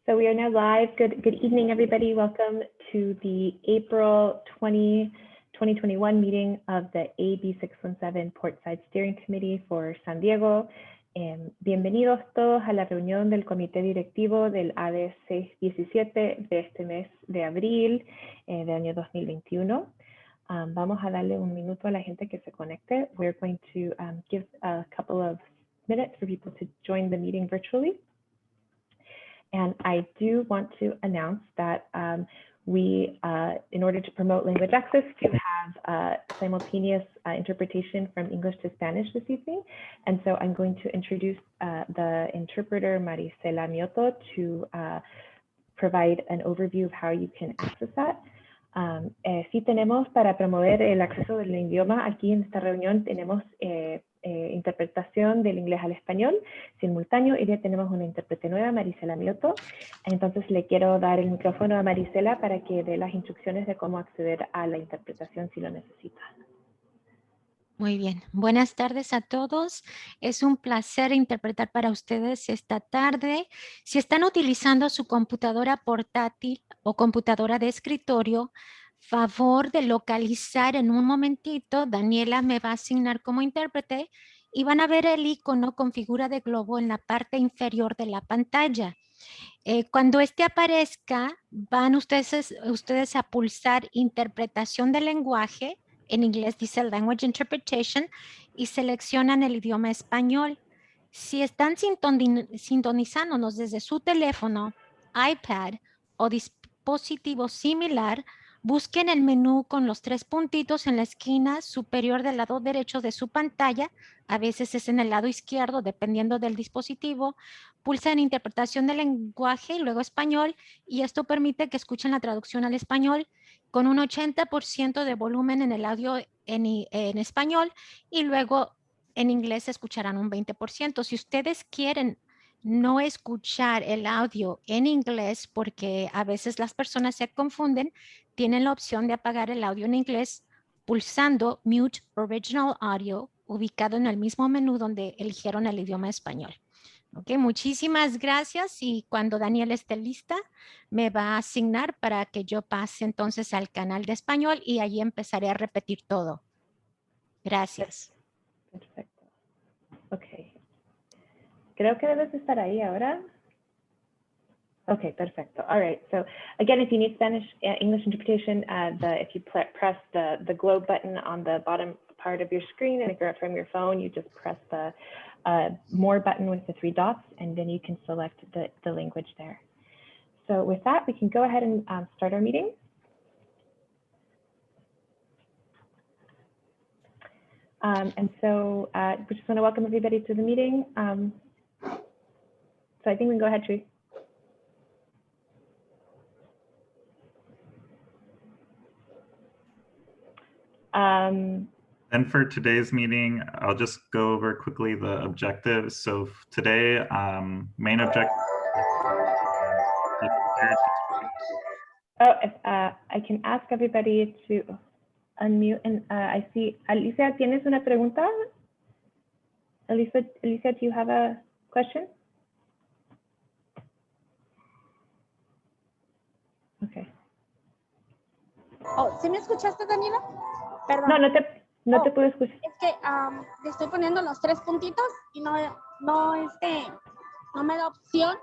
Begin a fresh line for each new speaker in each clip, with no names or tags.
So we are now live. Good evening, everybody. Welcome to the April 2021 meeting of the AB 617 Portside Steering Committee for San Diego. Bienvenidos todos a la reunión del comité directivo del AD 617 de este mes de abril de año 2021. Vamos a darle un minuto a la gente que se conecte. We're going to give a couple of minutes for people to join the meeting virtually. And I do want to announce that we, in order to promote language access, do have simultaneous interpretation from English to Spanish this evening. And so I'm going to introduce the interpreter, Marisela Mioto, to provide an overview of how you can access that. Sí tenemos para promover el acceso del idioma, aquí en esta reunión tenemos interpretación del inglés al español simultáneo y ya tenemos una intérprete nueva, Marisela Mioto. Entonces le quiero dar el micrófono a Marisela para que dé las instrucciones de cómo acceder a la interpretación si lo necesita.
Muy bien, buenas tardes a todos. Es un placer interpretar para ustedes esta tarde. Si están utilizando su computadora portátil o computadora de escritorio, favor de localizar en un momentito. Daniela me va a asignar como intérprete y van a ver el icono con figura de globo en la parte inferior de la pantalla. Cuando este aparezca, van ustedes a pulsar interpretación del lenguaje. En inglés dice Language Interpretation y seleccionan el idioma español. Si están sintonizándonos desde su teléfono, iPad o dispositivo similar, busquen el menú con los tres puntitos en la esquina superior del lado derecho de su pantalla. A veces es en el lado izquierdo, dependiendo del dispositivo. Pulsen interpretación del lenguaje y luego español, y esto permite que escuchen la traducción al español con un 80% de volumen en el audio en español y luego en inglés escucharán un 20%. Si ustedes quieren no escuchar el audio en inglés, porque a veces las personas se confunden, tienen la opción de apagar el audio en inglés pulsando Mute Original Audio, ubicado en el mismo menú donde eligieron el idioma español. Ok, muchísimas gracias, y cuando Daniela esté lista me va a asignar para que yo pase entonces al canal de español y allí empezaré a repetir todo. Gracias.
Perfecto. Ok. Creo que debes estar ahí ahora. Okay, perfecto. All right. So again, if you need Spanish English interpretation, if you press the globe button on the bottom part of your screen, and if you're from your phone, you just press the more button with the three dots, and then you can select the language there. So with that, we can go ahead and start our meeting. And so we just want to welcome everybody to the meeting. So I think we can go ahead, Tree.
And for today's meeting, I'll just go over quickly the objectives. So today, main objective.
I can ask everybody to unmute, and I see Alicia, ¿tienes una pregunta? Alicia, do you have a question? Okay.
Oh, ¿sí me escuchaste, Daniela? Perdón.
No te puedo escuchar.
Es que le estoy poniendo los tres puntitos y no me da opción.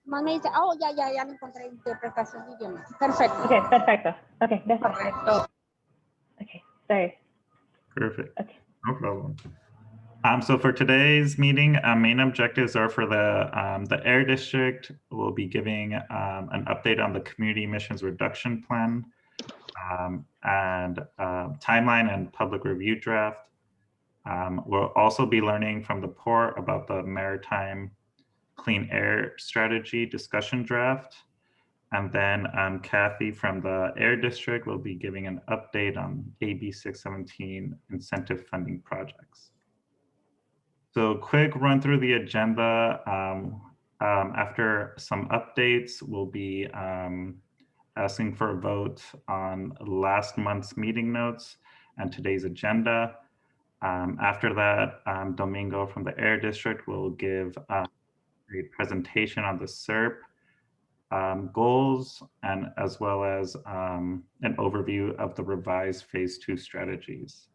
Más me dice, oh, ya me encontré interpretación de idiomas. Perfecto.
Okay, perfecto. Okay, that's
correcto.
Okay, sorry.
Perfect.
Okay.
No problem. So for today's meeting, main objectives are for the Air District. We'll be giving an update on the community emissions reduction plan. And timeline and public review draft. We'll also be learning from the port about the Maritime Clean Air Strategy discussion draft. And then Kathy from the Air District will be giving an update on AB 617 incentive funding projects. So quick run through the agenda. After some updates, we'll be asking for a vote on last month's meeting notes and today's agenda. After that, Domingo from the Air District will give a presentation on the SERP goals, and as well as an overview of the revised phase 2 strategies.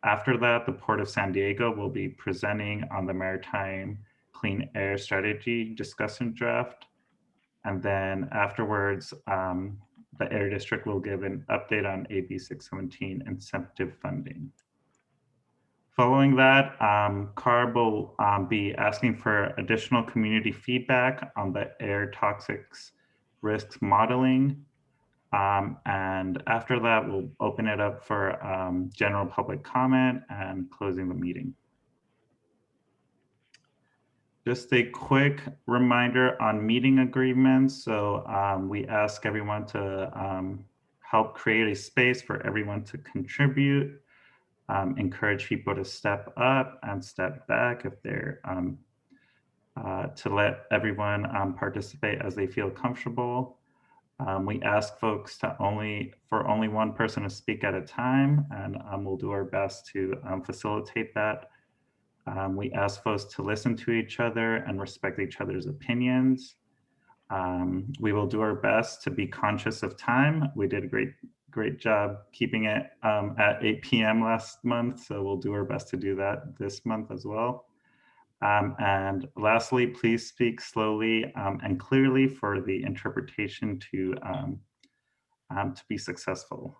After that, the Port of San Diego will be presenting on the Maritime Clean Air Strategy discussion draft. And then afterwards, the Air District will give an update on AB 617 incentive funding. Following that, CARB will be asking for additional community feedback on the air toxics risks modeling. And after that, we'll open it up for general public comment and closing the meeting. Just a quick reminder on meeting agreements. So we ask everyone to help create a space for everyone to contribute, encourage people to step up and step back if they're, to let everyone participate as they feel comfortable. We ask folks to for only one person to speak at a time, and we'll do our best to facilitate that. We ask folks to listen to each other and respect each other's opinions. We will do our best to be conscious of time. We did a great job keeping it at 8 p.m. last month, so we'll do our best to do that this month as well. And lastly, please speak slowly and clearly for the interpretation to be successful.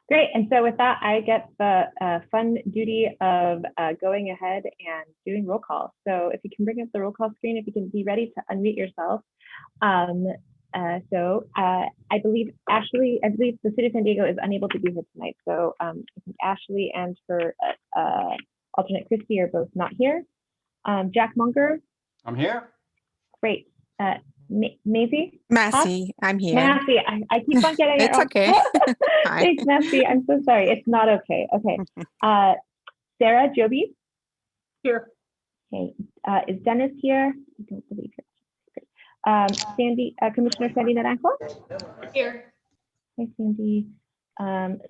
Great, and so with that, I get the fun duty of going ahead and doing roll call. So if you can bring up the roll call screen, if you can be ready to unmute yourself. I believe Ashley, the City of San Diego is unable to be here tonight. So I think Ashley and her alternate Christy are both not here. Jack Munger.
I'm here.
Great. Maisie?
Massey, I'm here.
Massey, I keep on getting it
It's
wrong.
okay. Hi.
Thanks, Massey. I'm so sorry. It's not okay. Okay. Sarah Joby?
Here.
Okay. Is Dennis here? I don't believe it. Sandy, Commissioner Sandy Naranjo?
Here.
Hi, Sandy.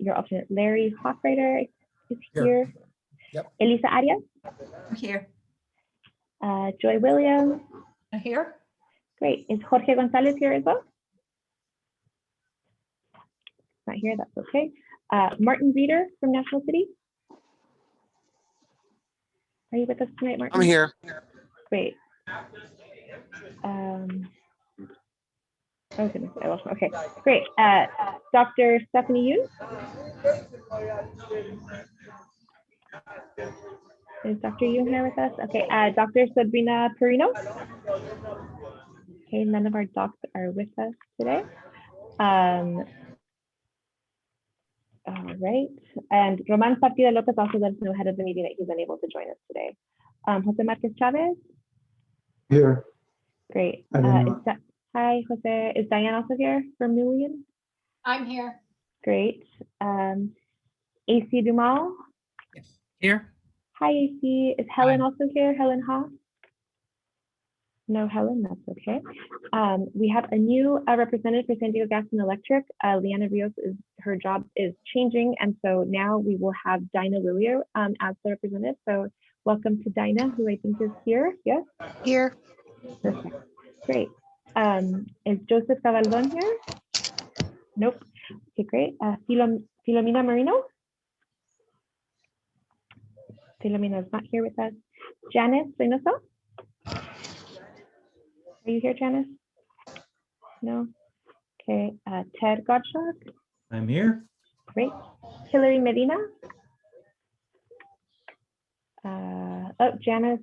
Your alternate Larry Hoffreiter is here.
Yep.
Elisa Arias?
I'm here.
Joy Williams?
I'm here.
Great. Is Jorge Gonzalez here as well? Not here, that's okay. Martin Reeder from National City? Are you with us tonight, Martin?
I'm here.
Great. Oh goodness, I lost. Okay, great. Dr. Stephanie Yu? Is Dr. Yu here with us? Okay, Dr. Sabrina Perino? Okay, none of our docs are with us today. All right, and Roman Partida Lopez also let us know ahead of the meeting that he's unable to join us today. Jose Marquez Chavez?
Here.
Great.
Hi,
Jose. Is Diane also here from Million?
I'm here.
Great. AC Dumal?
Yes. Here.
Hi, AC. Is Helen also here? Helen Haas? No, Helen, that's okay. We have a new representative for San Diego Gas and Electric. Leanna Rios, her job is changing, and so now we will have Dinah Willio as the representative. So welcome to Dinah, who I think is here. Yes?
Here.
Perfect. Great. Is Joseph Cavaldon here? Nope. Okay, great. Filomena Marino? Filomena is not here with us. Janice Reynoso? Are you here, Janice? No? Okay. Ted Gottschalk?
I'm here.
Great. Hillary Medina? Oh, Janice,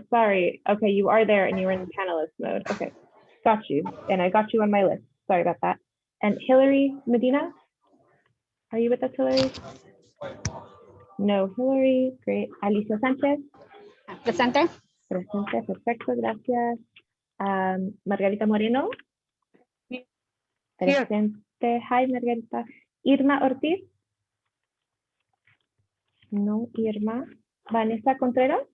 sorry. Okay, you are there and you were in panelist mode. Okay, got you. And I got you on my list. Sorry about that. And Hillary Medina? Are you with us, Hillary? No, Hillary. Great. Alicia Sanchez?
Presente.
Presente. Perfecto. Gracias. Margarita Moreno? Presente. Hi, Margarita. Irma Ortiz? No, Irma. Vanessa Contreras?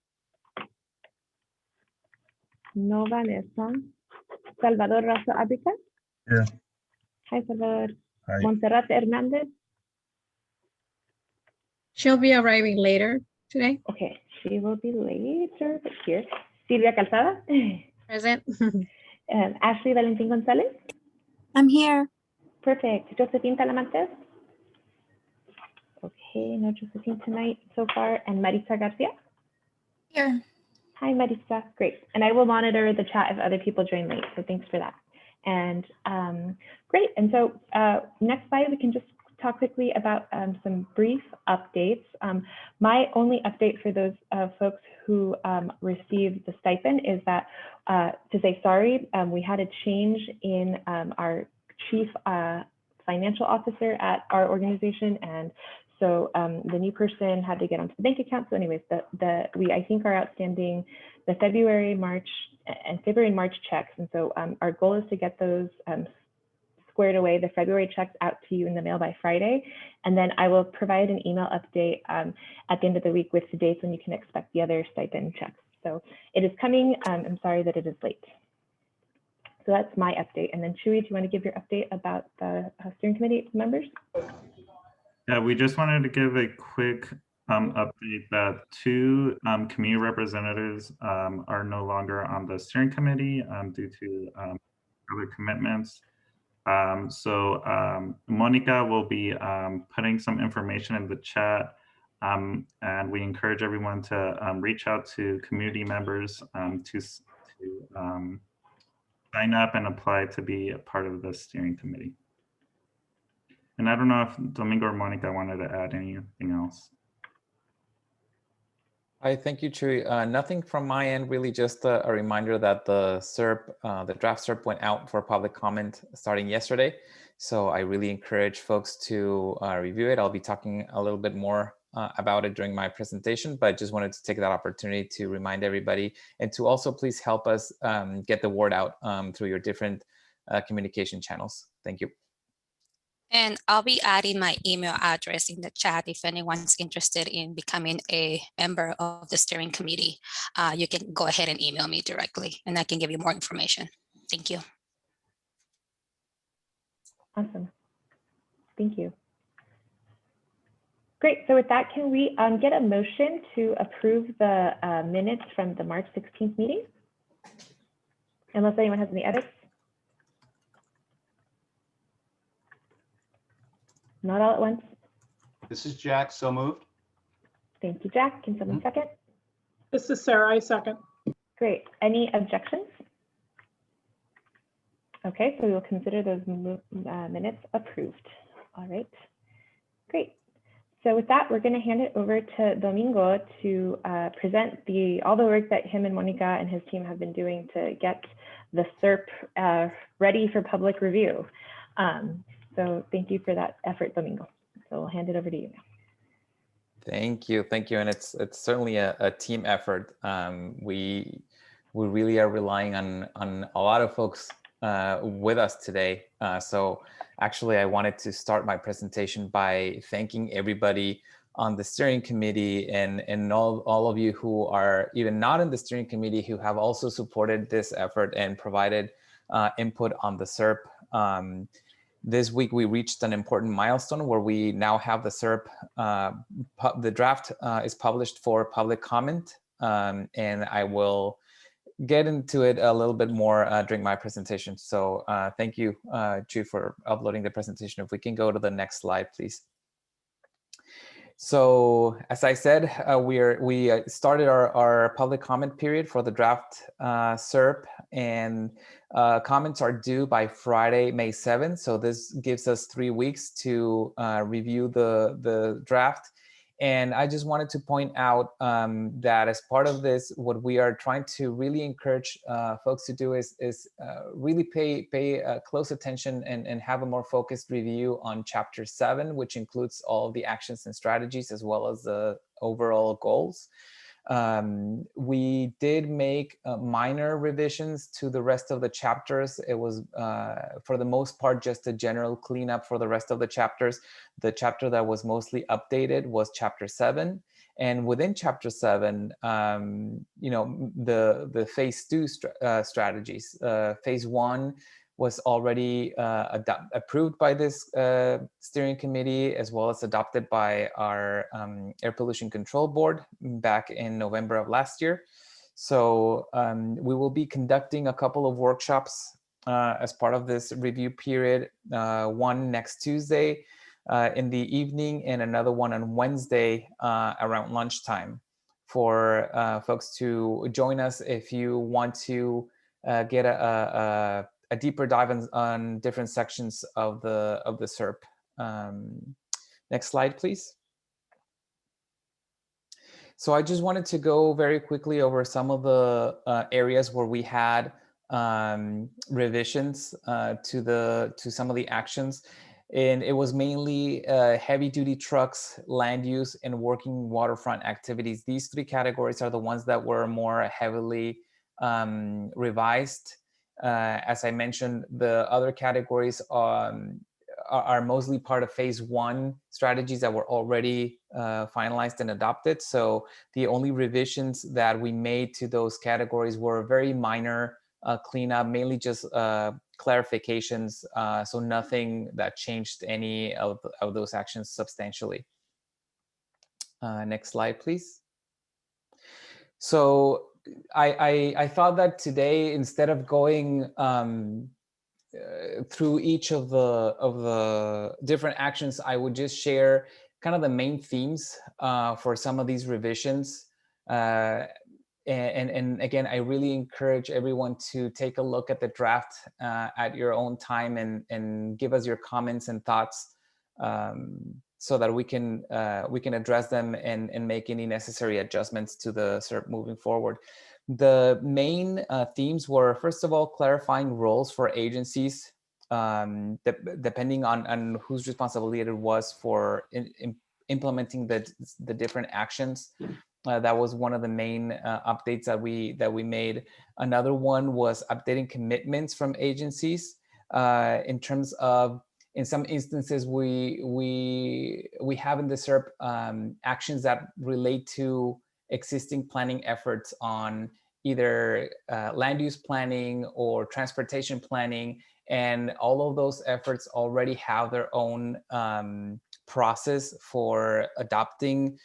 No, Vanessa. Salvador Razo Abrica?
Here.
Hi, Salvador.
Hi.
Montserrat Hernandez?
She'll be arriving later today.
Okay, she will be later, but here. Silvia Calzada.
Present.
Ashley Valentin Gonzalez.
I'm here.
Perfect. Josephine Talamantes. Okay, no Josephine tonight so far. And Maritza Garcia.
Here.
Hi, Maritza. Great. And I will monitor the chat if other people join late. So thanks for that. And great. And so next slide, we can just talk quickly about some brief updates. My only update for those folks who received the stipend is that to say sorry, we had a change in our chief financial officer at our organization, and so the new person had to get onto the bank account. So anyways, we I think are outstanding the February, March and March checks, and so our goal is to get those squared away, the February checks out to you in the mail by Friday. And then I will provide an email update at the end of the week with the dates when you can expect the other stipend checks. So it is coming. I'm sorry that it is late. So that's my update. And then Chewy, do you want to give your update about the steering committee members?
Yeah, we just wanted to give a quick update that 2 community representatives are no longer on the steering committee due to other commitments. So Monica will be putting some information in the chat, and we encourage everyone to reach out to community members to sign up and apply to be a part of the steering committee. And I don't know if Domingo or Monica wanted to add anything else.
Hi, thank you, Chewy. Nothing from my end, really just a reminder that the SERP, the draft SERP went out for public comment starting yesterday. So I really encourage folks to review it. I'll be talking a little bit more about it during my presentation, but just wanted to take that opportunity to remind everybody and to also please help us get the word out through your different communication channels. Thank you.
And I'll be adding my email address in the chat if anyone's interested in becoming a member of the steering committee. You can go ahead and email me directly and I can give you more information. Thank you.
Awesome. Thank you. Great. So with that, can we get a motion to approve the minutes from the March 16th meeting? Unless anyone has any edits. Not all at once.
This is Jack, so moved.
Thank you, Jack. Can someone second?
This is Sarah, I second.
Great. Any objections? Okay, so we will consider those minutes approved. All right, great. So with that, we're going to hand it over to Domingo to present all the work that him and Monica and his team have been doing to get the SERP ready for public review. So thank you for that effort, Domingo. So we'll hand it over to you now.
Thank you, and it's certainly a team effort. We really are relying on a lot of folks with us today. So actually, I wanted to start my presentation by thanking everybody on the steering committee and all of you who are even not in the steering committee who have also supported this effort and provided input on the SERP. This week, we reached an important milestone where we now have the SERP, the draft is published for public comment, and I will get into it a little bit more during my presentation. So thank you, Chu, for uploading the presentation. If we can go to the next slide, please. So as I said, we started our public comment period for the draft SERP, and comments are due by Friday, May 7th. So this gives us 3 weeks to review the draft. And I just wanted to point out that as part of this, what we are trying to really encourage folks to do is really pay close attention and have a more focused review on Chapter 7, which includes all of the actions and strategies as well as the overall goals. We did make minor revisions to the rest of the chapters. It was, for the most part, just a general cleanup for the rest of the chapters. The chapter that was mostly updated was Chapter 7. And within Chapter 7, you know, the Phase 2 strategies. Phase 1 was already approved by this steering committee, as well as adopted by our Air Pollution Control Board back in November of last year. So we will be conducting a couple of workshops as part of this review period, one next Tuesday in the evening and another one on Wednesday around lunchtime for folks to join us if you want to get a deeper dive on different sections of the SERP. Next slide, please. So I just wanted to go very quickly over some of the areas where we had revisions to some of the actions. And it was mainly heavy duty trucks, land use, and working waterfront activities. These three categories are the ones that were more heavily revised. As I mentioned, the other categories are mostly part of phase 1 strategies that were already finalized and adopted. So the only revisions that we made to those categories were very minor cleanup, mainly just clarifications. So nothing that changed any of those actions substantially. Next slide, please. So I thought that today, instead of going through each of the different actions, I would just share kind of the main themes for some of these revisions. And again, I really encourage everyone to take a look at the draft at your own time and give us your comments and thoughts so that we can address them and make any necessary adjustments to the SERP moving forward. The main themes were, first of all, clarifying roles for agencies, depending on whose responsibility it was for implementing the different actions. That was one of the main updates that we made. Another one was updating commitments from agencies in terms of, in some instances, we have in the SERP actions that relate to existing planning efforts on either land use planning or transportation planning, and all of those efforts already have their own process for adopting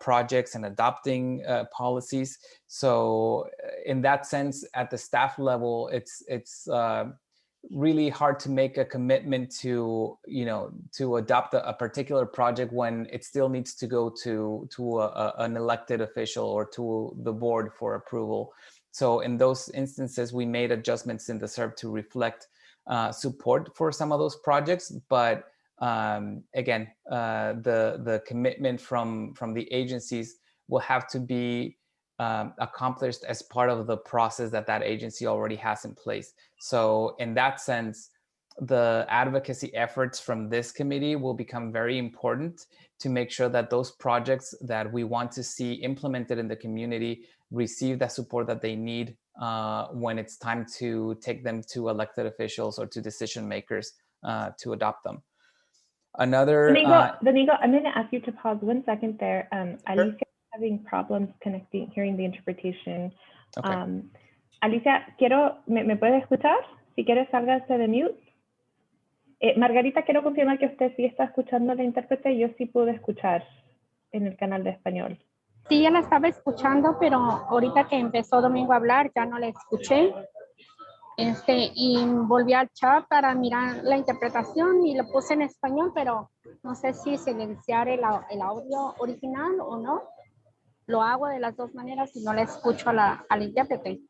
projects and adopting policies. So in that sense, at the staff level, it's really hard to make a commitment to adopt a particular project when it still needs to go to an elected official or to the board for approval. So in those instances, we made adjustments in the SERP to reflect support for some of those projects, but again, the commitment from the agencies will have to be accomplished as part of the process that agency already has in place. So in that sense, the advocacy efforts from this committee will become very important to make sure that those projects that we want to see implemented in the community receive the support that they need when it's time to take them to elected officials or to decision makers to adopt them. Another
Domingo, I'm going to ask you to pause 1 second there. Alicia is having problems hearing the interpretation.
Okay.
Alicia, ¿me puede escuchar? Si quieres, sálgase de mute. Margarita, quiero confirmar que usted sí está escuchando a la intérprete. Yo sí pude escuchar en el canal de español.
Sí, ya la estaba escuchando, pero ahorita que empezó Domingo a hablar, ya no la escuché. Y volví al chat para mirar la interpretación y lo puse en español, pero no sé si silenciar el audio original o no. Lo hago de las dos maneras y no la escucho al intérprete.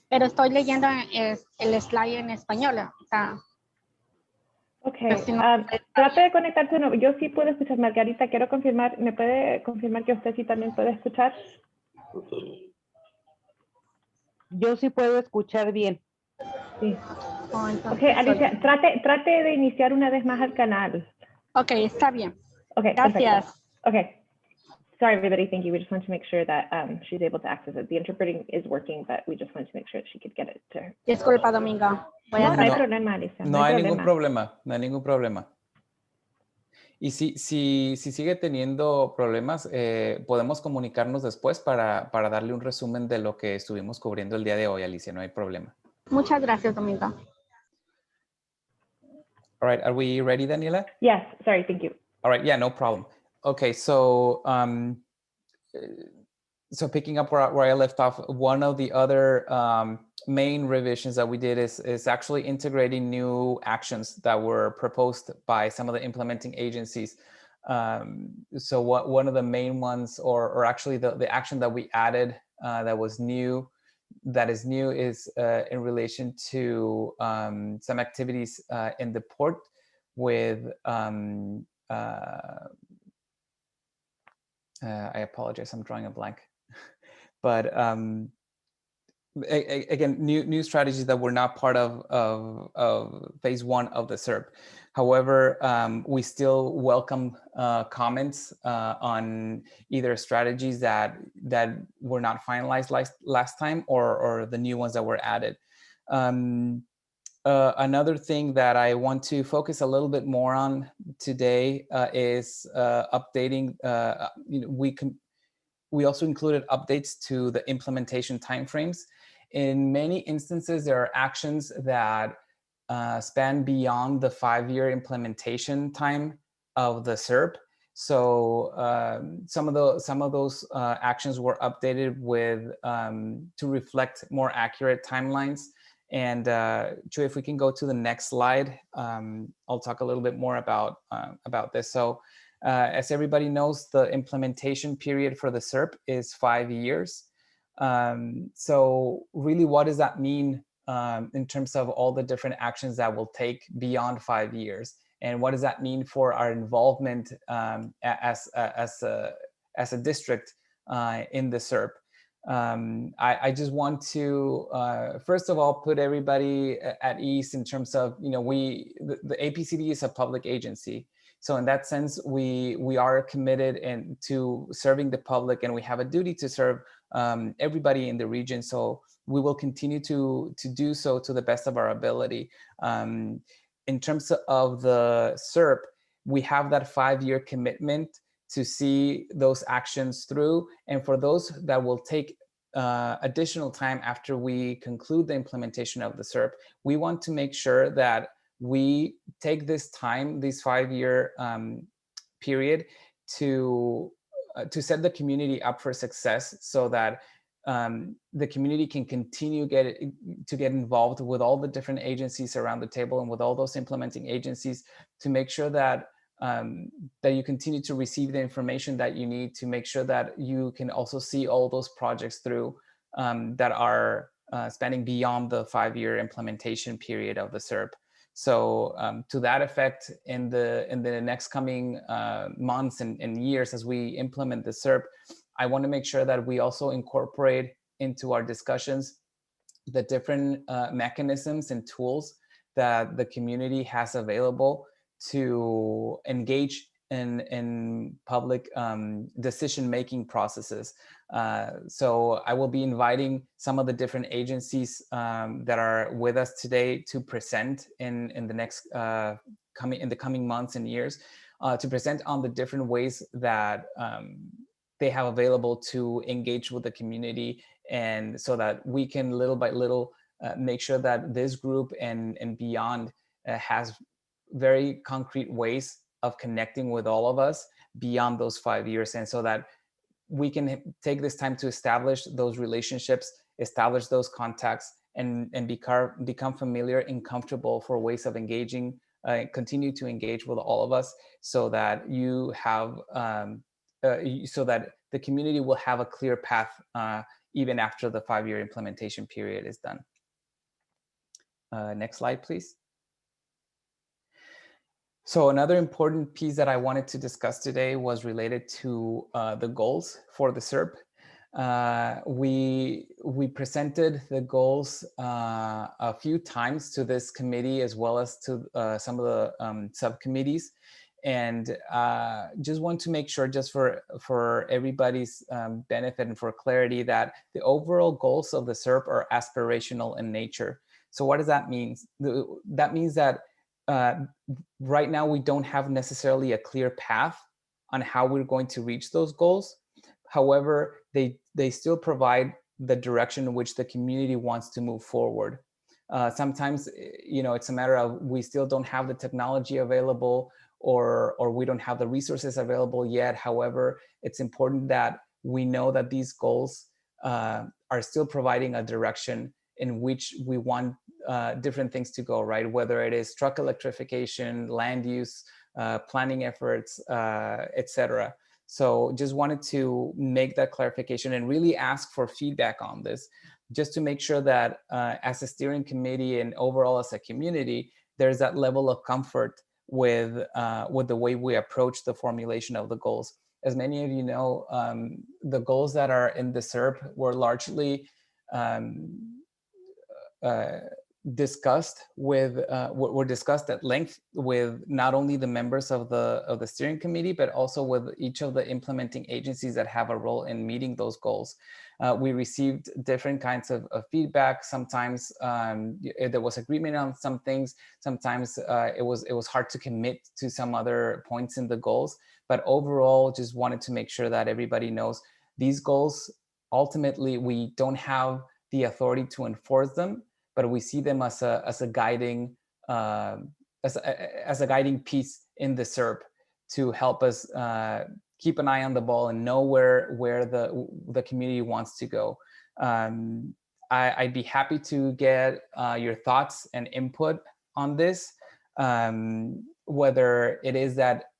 Pero estoy leyendo el slide en español. O sea,
Ok,
pues si no,
trate de conectarse. No, yo sí puedo escuchar. Margarita, quiero confirmar, ¿me puede confirmar que usted sí también puede escuchar?
Yo sí puedo escuchar bien.
Sí.
oh, entonces,
Ok, Alicia, trate de iniciar una vez más el canal.
Ok, está bien.
Ok,
Gracias.
perfecto. Ok. Sorry, everybody. Thank you. We just want to make sure that she's able to access it. The interpreting is working, but we just wanted to make sure that she could get it to her.
Disculpa, Domingo.
No hay problema, Alicia.
No hay ningún problema. No hay ningún problema. Y si sigue teniendo problemas, podemos comunicarnos después para darle un resumen de lo que estuvimos cubriendo el día de hoy, Alicia. No hay problema.
Muchas gracias, Domingo.
All right. Are we ready, Daniela?
Yes. Sorry. Thank you.
All right. Yeah, no problem. Okay. So So picking up where I left off, one of the other main revisions that we did is actually integrating new actions that were proposed by some of the implementing agencies. So one of the main ones, or actually the action that we added that is new is in relation to some activities in the port with I apologize, I'm drawing a blank. But again, new strategies that were not part of phase one of the SERP. However, we still welcome comments on either strategies that were not finalized last time or the new ones that were added. Another thing that I want to focus a little bit more on today is updating. We also included updates to the implementation timeframes. In many instances, there are actions that span beyond the 5-year implementation time of the SERP. So some of those actions were updated with to reflect more accurate timelines. And Joy, if we can go to the next slide, I'll talk a little bit more about this. So as everybody knows, the implementation period for the SERP is 5 years. So really, what does that mean in terms of all the different actions that will take beyond 5 years? And what does that mean for our involvement as a district in the SERP? I just want to, first of all, put everybody at ease in terms of, the APCD is a public agency. So in that sense, we are committed to serving the public, and we have a duty to serve everybody in the region. So we will continue to do so to the best of our ability. In terms of the SERP, we have that 5-year commitment to see those actions through. And for those that will take additional time after we conclude the implementation of the SERP, we want to make sure that we take this time, this 5-year period, to set the community up for success, so that the community can continue to get involved with all the different agencies around the table and with all those implementing agencies, to make sure that that you continue to receive the information that you need to make sure that you can also see all those projects through that are spanning beyond the 5-year implementation period of the SERP. So to that effect, in the next coming months and years as we implement the SERP, I want to make sure that we also incorporate into our discussions the different mechanisms and tools that the community has available to engage in public decision-making processes. So I will be inviting some of the different agencies that are with us today to present in the coming months and years, to present on the different ways that they have available to engage with the community, and so that we can little by little make sure that this group and beyond has very concrete ways of connecting with all of us beyond those 5 years, and so that we can take this time to establish those relationships, establish those contacts, and become familiar and comfortable for ways of engaging, continue to engage with all of us, so that you have, so that the community will have a clear path even after the 5-year implementation period is done. Next slide, please. So another important piece that I wanted to discuss today was related to the goals for the SERP. We presented the goals a few times to this committee, as well as to some of the subcommittees, and just want to make sure, just for everybody's benefit and for clarity, that the overall goals of the SERP are aspirational in nature. So what does that mean? That means that right now we don't have necessarily a clear path on how we're going to reach those goals. However, they still provide the direction in which the community wants to move forward. Sometimes, it's a matter of we still don't have the technology available, or we don't have the resources available yet. However, it's important that we know that these goals are still providing a direction in which we want different things to go, right? Whether it is truck electrification, land use, planning efforts, etc. So just wanted to make that clarification and really ask for feedback on this, just to make sure that as a steering committee and overall as a community, there's that level of comfort with the way we approach the formulation of the goals. As many of you know, the goals that are in the SERP were largely discussed at length with not only the members of the steering committee, but also with each of the implementing agencies that have a role in meeting those goals. We received different kinds of feedback. Sometimes there was agreement on some things. Sometimes it was hard to commit to some other points in the goals. But overall, just wanted to make sure that everybody knows these goals, ultimately, we don't have the authority to enforce them, but we see them as a guiding as a guiding piece in the SERP to help us keep an eye on the ball and know where the community wants to go. I'd be happy to get your thoughts and input on this, whether it is that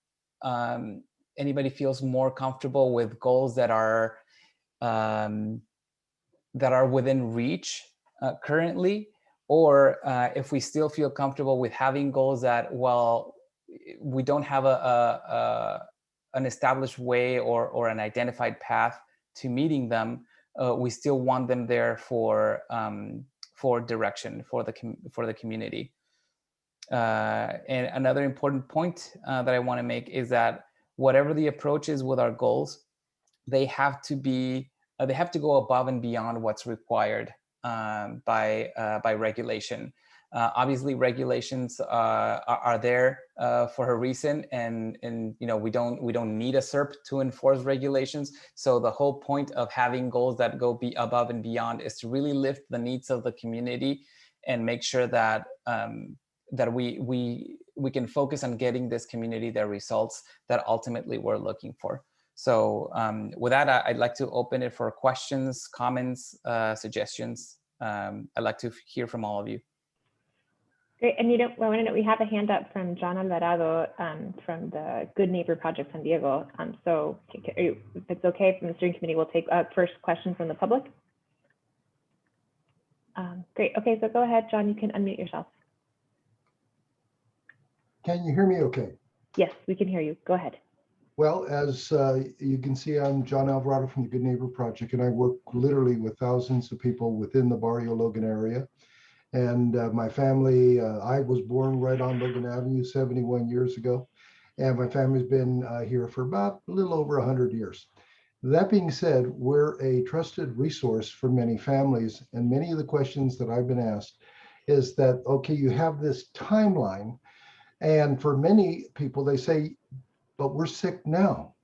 anybody feels more comfortable with goals that are within reach currently, or if we still feel comfortable with having goals that, well, we don't have an established way or an identified path to meeting them, we still want them there for direction for the community. And another important point that I want to make is that whatever the approach is with our goals, they have to go above and beyond what's required by regulation. Obviously, regulations are there for a reason, and you know, we don't need a SERP to enforce regulations. So the whole point of having goals that go above and beyond is to really lift the needs of the community and make sure that that we can focus on getting this community the results that ultimately we're looking for. So with that, I'd like to open it for questions, comments, suggestions. I'd like to hear from all of you.
Great, and I want to note we have a hand up from John Alvarado from the Good Neighbor Project San Diego. So if it's okay from the steering committee, we'll take a first question from the public. Great, okay, so go ahead, John, you can unmute yourself.
Can you hear me okay?
Yes, we can hear you, go ahead.
Well, as you can see, I'm John Alvarado from the Good Neighbor Project, and I work literally with thousands of people within the Barrio Logan area. And my family, I was born right on Logan Avenue 71 years ago, and my family's been here for about a little over 100 years. That being said, we're a trusted resource for many families, and many of the questions that I've been asked is that, okay, you have this timeline, and for many people, they say, but we're sick now,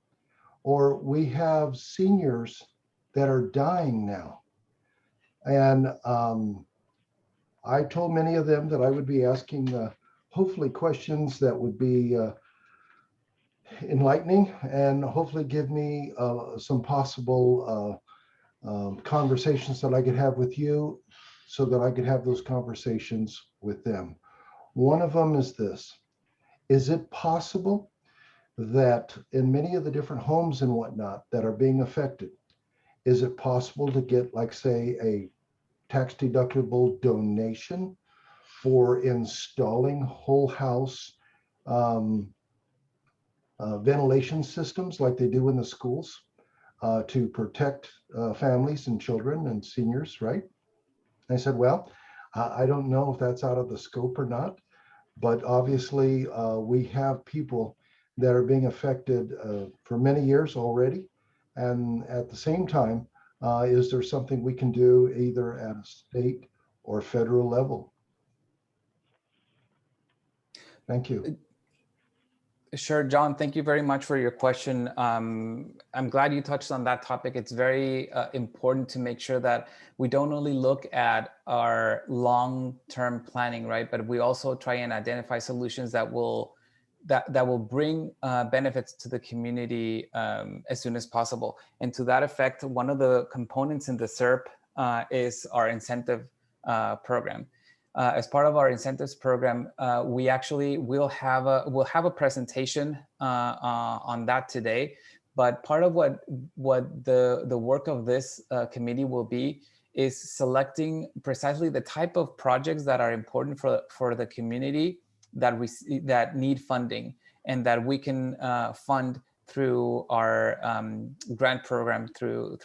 or we have seniors that are dying now. And I told many of them that I would be asking hopefully questions that would be enlightening and hopefully give me some possible conversations that I could have with you so that I could have those conversations with them. One of them is this: is it possible that in many of the different homes and whatnot that are being affected, is it possible to get, like, say, a tax deductible donation for installing whole house ventilation systems like they do in the schools to protect families and children and seniors, right? I said, well, I don't know if that's out of the scope or not, but obviously we have people that are being affected for many years already. And at the same time, is there something we can do either at a state or federal level? Thank you.
Sure, John, thank you very much for your question. I'm glad you touched on that topic. It's very important to make sure that we don't only look at our long-term planning, right? But we also try and identify solutions that will that will bring benefits to the community as soon as possible. And to that effect, one of the components in the SERP is our incentive program. As part of our incentives program, we actually will have a presentation on that today. But part of what the work of this committee will be is selecting precisely the type of projects that are important for the community that need funding and that we can fund through our grant program through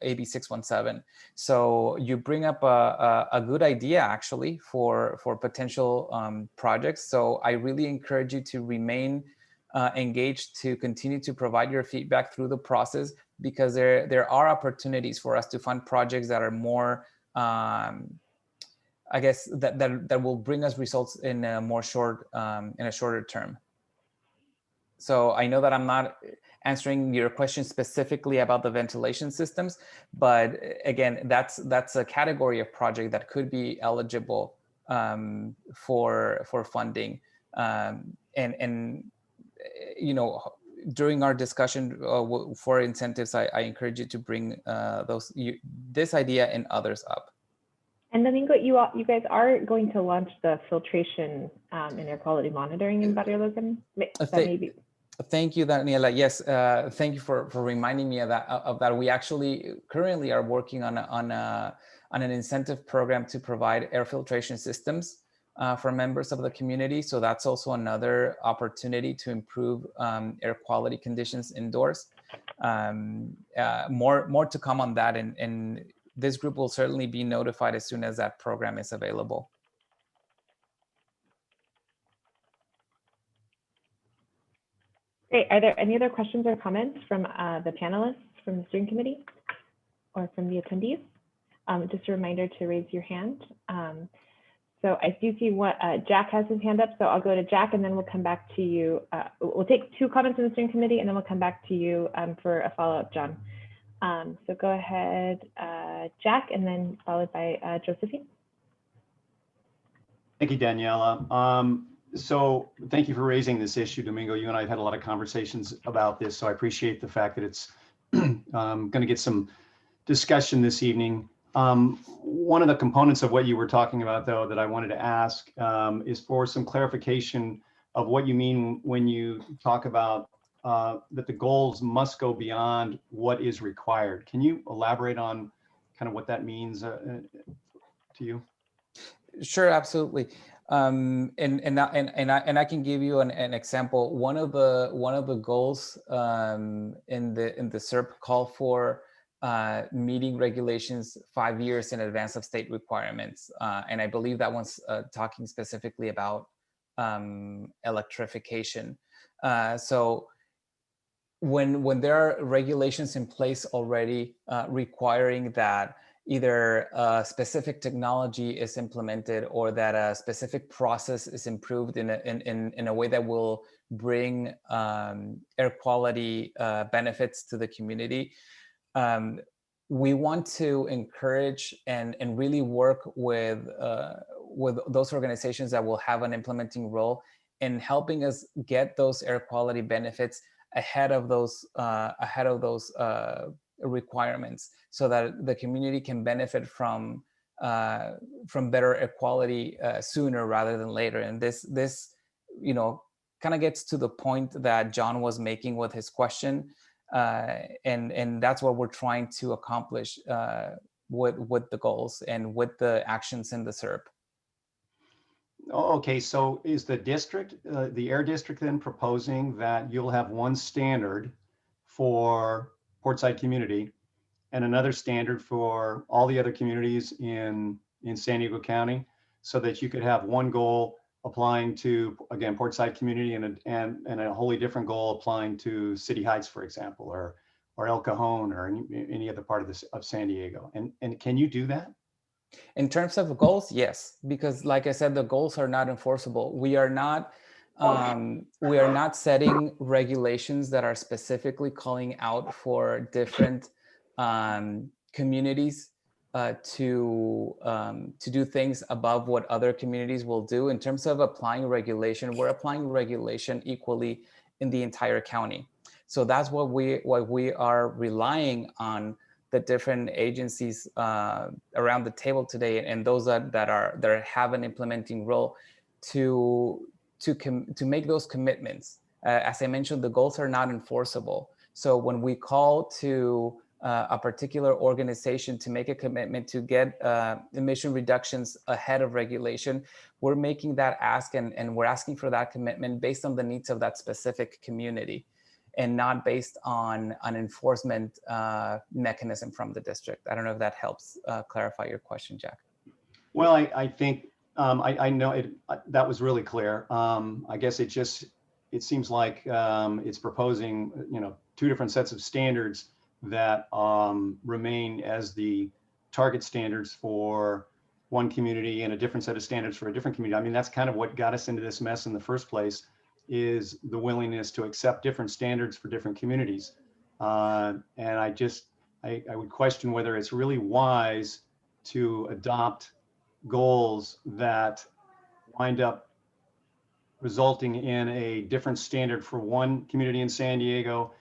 AB 617. So you bring up a good idea actually for potential projects. So I really encourage you to remain engaged, to continue to provide your feedback through the process, because there are opportunities for us to fund projects that are more I guess that will bring us results in a more shorter term. So I know that I'm not answering your question specifically about the ventilation systems, but again, that's a category of project that could be eligible for funding. And you know, during our discussion for incentives, I encourage you to bring this idea and others up.
And Domingo, you guys are going to launch the filtration and air quality monitoring in Barrio Logan?
Thank you, Daniela. Yes, thank you for reminding me of that. We actually currently are working on an incentive program to provide air filtration systems for members of the community. So that's also another opportunity to improve air quality conditions indoors. More to come on that, and this group will certainly be notified as soon as that program is available.
Great. Are there any other questions or comments from the panelists, from the steering committee, or from the attendees? Just a reminder to raise your hand. So I do see what Jack has his hand up, so I'll go to Jack and then we'll come back to you. We'll take 2 comments from the steering committee and then we'll come back to you for a follow-up, John. So go ahead, Jack, and then followed by Josephine.
Thank you, Daniela. So thank you for raising this issue, Domingo. You and I have had a lot of conversations about this, so I appreciate the fact that it's going to get some discussion this evening. One of the components of what you were talking about, though, that I wanted to ask is for some clarification of what you mean when you talk about that the goals must go beyond what is required. Can you elaborate on kind of what that means to you?
Sure, absolutely. And I can give you an example. One of the goals in the SERP call for meeting regulations 5 years in advance of state requirements, and I believe that one's talking specifically about electrification. So when there are regulations in place already requiring that either a specific technology is implemented or that a specific process is improved in a way that will bring air quality benefits to the community, we want to encourage and really work with those organizations that will have an implementing role in helping us get those air quality benefits ahead of those requirements, so that the community can benefit from better air quality sooner rather than later. And this you know, kind of gets to the point that John was making with his question, and that's what we're trying to accomplish with the goals and with the actions in the SERP.
Okay, so is the district, the air district, then proposing that you'll have one standard for Portside community and another standard for all the other communities in San Diego County, so that you could have one goal applying to, again, Portside community and a wholly different goal applying to City Heights, for example, or El Cajon, or any other part of San Diego? And can you do that?
In terms of goals, yes, because like I said, the goals are not enforceable. We are not setting regulations that are specifically calling out for different communities to do things above what other communities will do. In terms of applying regulation, we're applying regulation equally in the entire county. So that's what we are relying on the different agencies around the table today, and those that have an implementing role to make those commitments. As I mentioned, the goals are not enforceable. So when we call to a particular organization to make a commitment to get emission reductions ahead of regulation, we're making that ask, and we're asking for that commitment based on the needs of that specific community, and not based on an enforcement mechanism from the district. I don't know if that helps clarify your question, Jack.
Well, I think I know that was really clear. I guess it seems like it's proposing, two different sets of standards that remain as the target standards for one community and a different set of standards for a different community. I mean, that's kind of what got us into this mess in the first place, is the willingness to accept different standards for different communities. And I would question whether it's really wise to adopt goals that wind up resulting in a different standard for one community in San Diego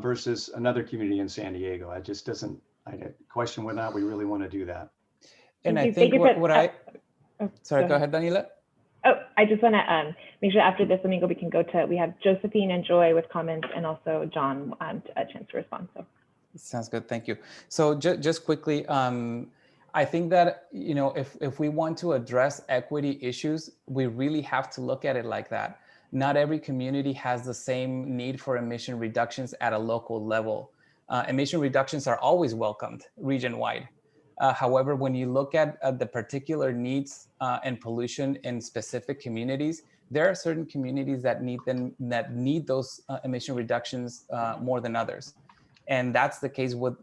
versus another community in San Diego. I question whether or not we really want to do that.
And I think sorry, go ahead, Daniela.
Oh, I just want to make sure after this, we can go to, we have Josephine and Joy with comments, and also John a chance to respond. So
sounds good, thank you. So just quickly, I think that, if we want to address equity issues, we really have to look at it like that. Not every community has the same need for emission reductions at a local level. Emission reductions are always welcomed region-wide. However, when you look at the particular needs and pollution in specific communities, there are certain communities that need those emission reductions more than others. And that's the case with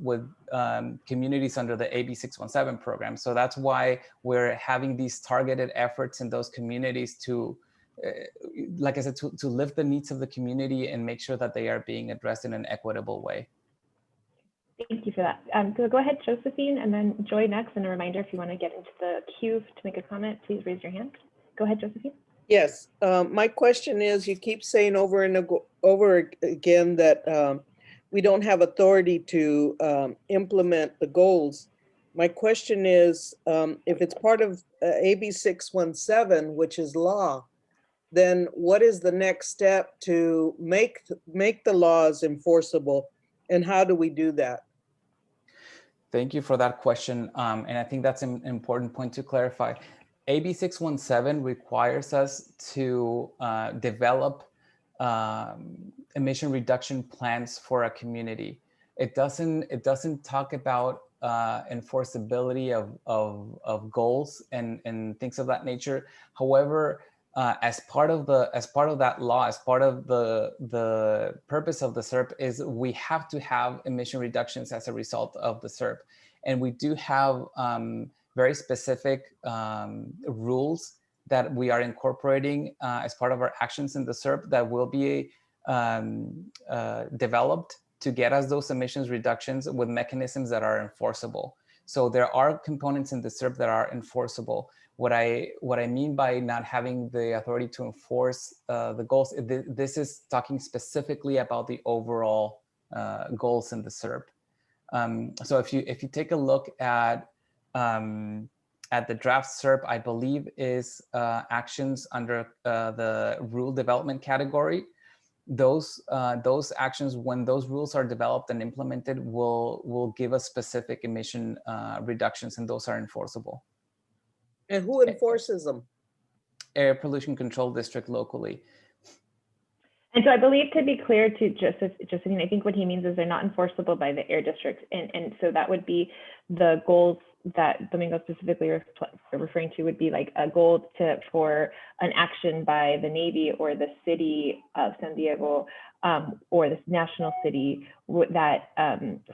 communities under the AB 617 program. So that's why we're having these targeted efforts in those communities to, like I said, to lift the needs of the community and make sure that they are being addressed in an equitable way.
Thank you for that. So go ahead, Josephine, and then Joy next. And a reminder, if you want to get into the queue to make a comment, please raise your hand. Go ahead, Josephine.
Yes, my question is, you keep saying over and over again that we don't have authority to implement the goals. My question is, if it's part of AB 617, which is law, then what is the next step to make the laws enforceable, and how do we do that?
Thank you for that question. And I think that's an important point to clarify. AB 617 requires us to develop emission reduction plans for a community. It doesn't talk about enforceability of goals and things of that nature. However, as part of that law, as part of the purpose of the SERP, is we have to have emission reductions as a result of the SERP. And we do have very specific rules that we are incorporating as part of our actions in the SERP that will be developed to get us those emissions reductions with mechanisms that are enforceable. So there are components in the SERP that are enforceable. What I mean by not having the authority to enforce the goals, this is talking specifically about the overall goals in the SERP. So if you take a look at the draft SERP, I believe is actions under the rule development category. Those actions, when those rules are developed and implemented, will give us specific emission reductions, and those are enforceable.
And who enforces them?
Air Pollution Control District locally.
And so I believe, to be clear to Josephine, I think what he means is they're not enforceable by the air districts. And so that would be the goals that Domingo specifically referring to, would be like a goal for an action by the Navy or the city of San Diego or this national city that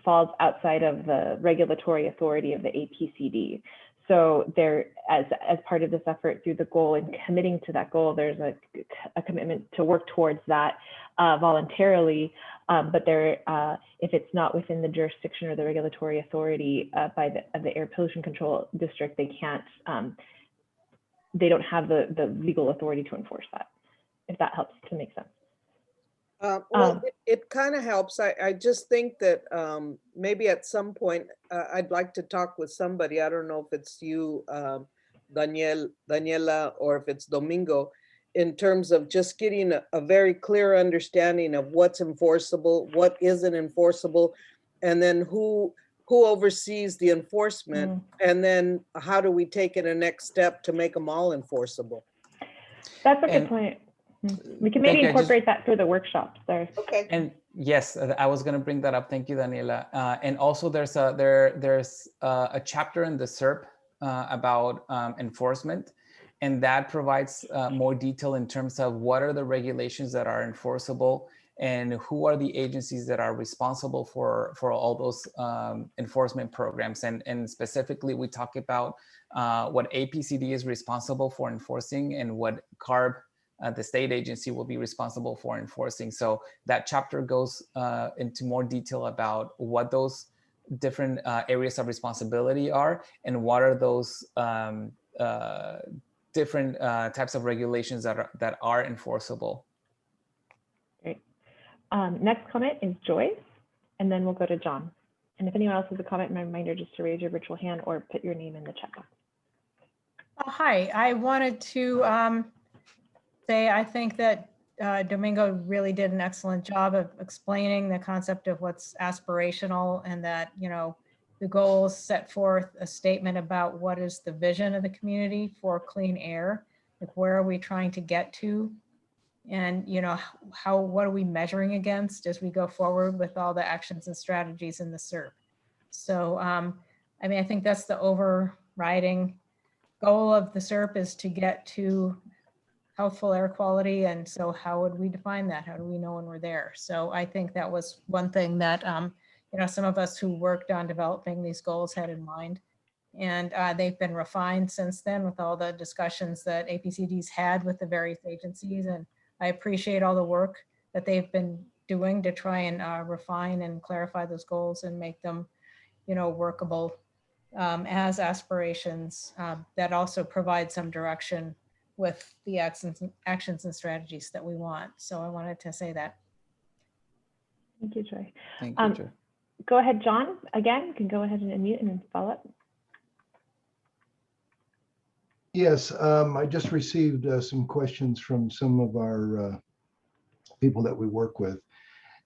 falls outside of the regulatory authority of the APCD. So there, as part of this effort through the goal and committing to that goal, there's a commitment to work towards that voluntarily. but if it's not within the jurisdiction or the regulatory authority of the air pollution control district, they can't, they don't have the legal authority to enforce that, if that helps to make sense.
Well, it kind of helps. I just think that maybe at some point I'd like to talk with somebody. I don't know if it's you, Daniela, or if it's Domingo, in terms of just getting a very clear understanding of what's enforceable, what isn't enforceable, and then who oversees the enforcement, and then how do we take it a next step to make them all enforceable?
That's a good point. We can maybe incorporate that through the workshops there.
Okay.
And yes, I was going to bring that up. Thank you, Daniela. And also there's a chapter in the SERP about enforcement, and that provides more detail in terms of what are the regulations that are enforceable and who are the agencies that are responsible for all those enforcement programs. And specifically, we talk about what APCD is responsible for enforcing and what CARB, the state agency, will be responsible for enforcing. So that chapter goes into more detail about what those different areas of responsibility are and what are those different types of regulations that are enforceable.
Great. Next comment is Joyce, and then we'll go to John. And if anyone else has a comment, my reminder just to raise your virtual hand or put your name in the chat box.
Hi, I wanted to say I think that Domingo really did an excellent job of explaining the concept of what's aspirational, and that, you know, the goals set forth a statement about what is the vision of the community for clean air, like where are we trying to get to, and, you know, what are we measuring against as we go forward with all the actions and strategies in the SERP. So I mean, I think that's the overriding goal of the SERP, is to get to healthful air quality. And so how would we define that? How do we know when we're there? So I think that was one thing that, you know, some of us who worked on developing these goals had in mind. And they've been refined since then with all the discussions that APCD's had with the various agencies. And I appreciate all the work that they've been doing to try and refine and clarify those goals and make them, you know, workable as aspirations that also provide some direction with the actions and strategies that we want. So I wanted to say that.
Thank you, Joy.
Thank you, Joy.
Go ahead, John. Again, you can go ahead and unmute and follow up.
Yes, I just received some questions from some of our people that we work with.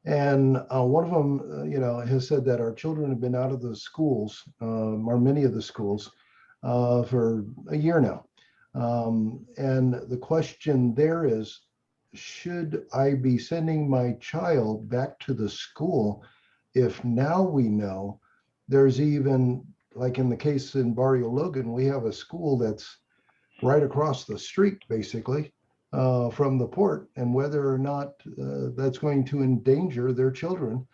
And one of them, you know, has said that our children have been out of the schools, or many of the schools, for a year now. And the question there is, should I be sending my child back to the school if now we know there's even, like in the case in Barrio Logan, we have a school that's right across the street, basically, from the port, and whether or not that's going to endanger their children.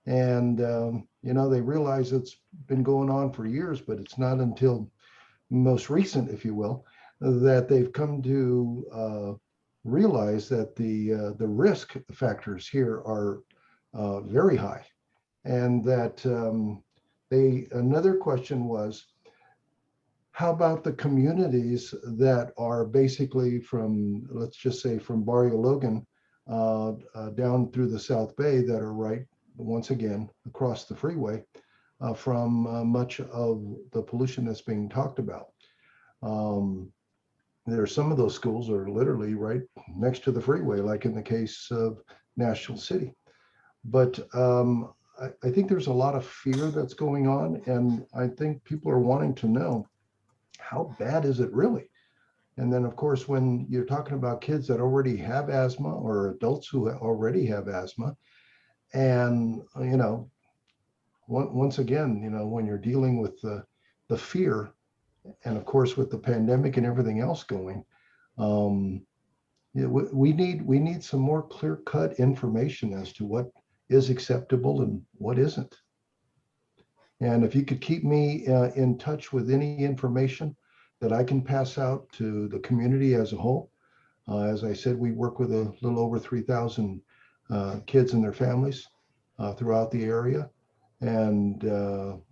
And, you know, they realize it's been going on for years, but it's not until most recent, if you will, that they've come to realize that the risk factors here are very high. And that another question was, how about the communities that are basically from, let's just say from Barrio Logan down through the South Bay, that are right, once again, across the freeway from much of the pollution that's being talked about. There are some of those schools are literally right next to the freeway, like in the case of National City. But I think there's a lot of fear that's going on, and I think people are wanting to know, how bad is it really? And then, of course, when you're talking about kids that already have asthma or adults who already have asthma, and, you know, once again, you know, when you're dealing with the fear, and of course, with the pandemic and everything else going, we need some more clear-cut information as to what is acceptable and what isn't. And if you could keep me in touch with any information that I can pass out to the community as a whole. As I said, we work with a little over 3,000 kids and their families. throughout the area. And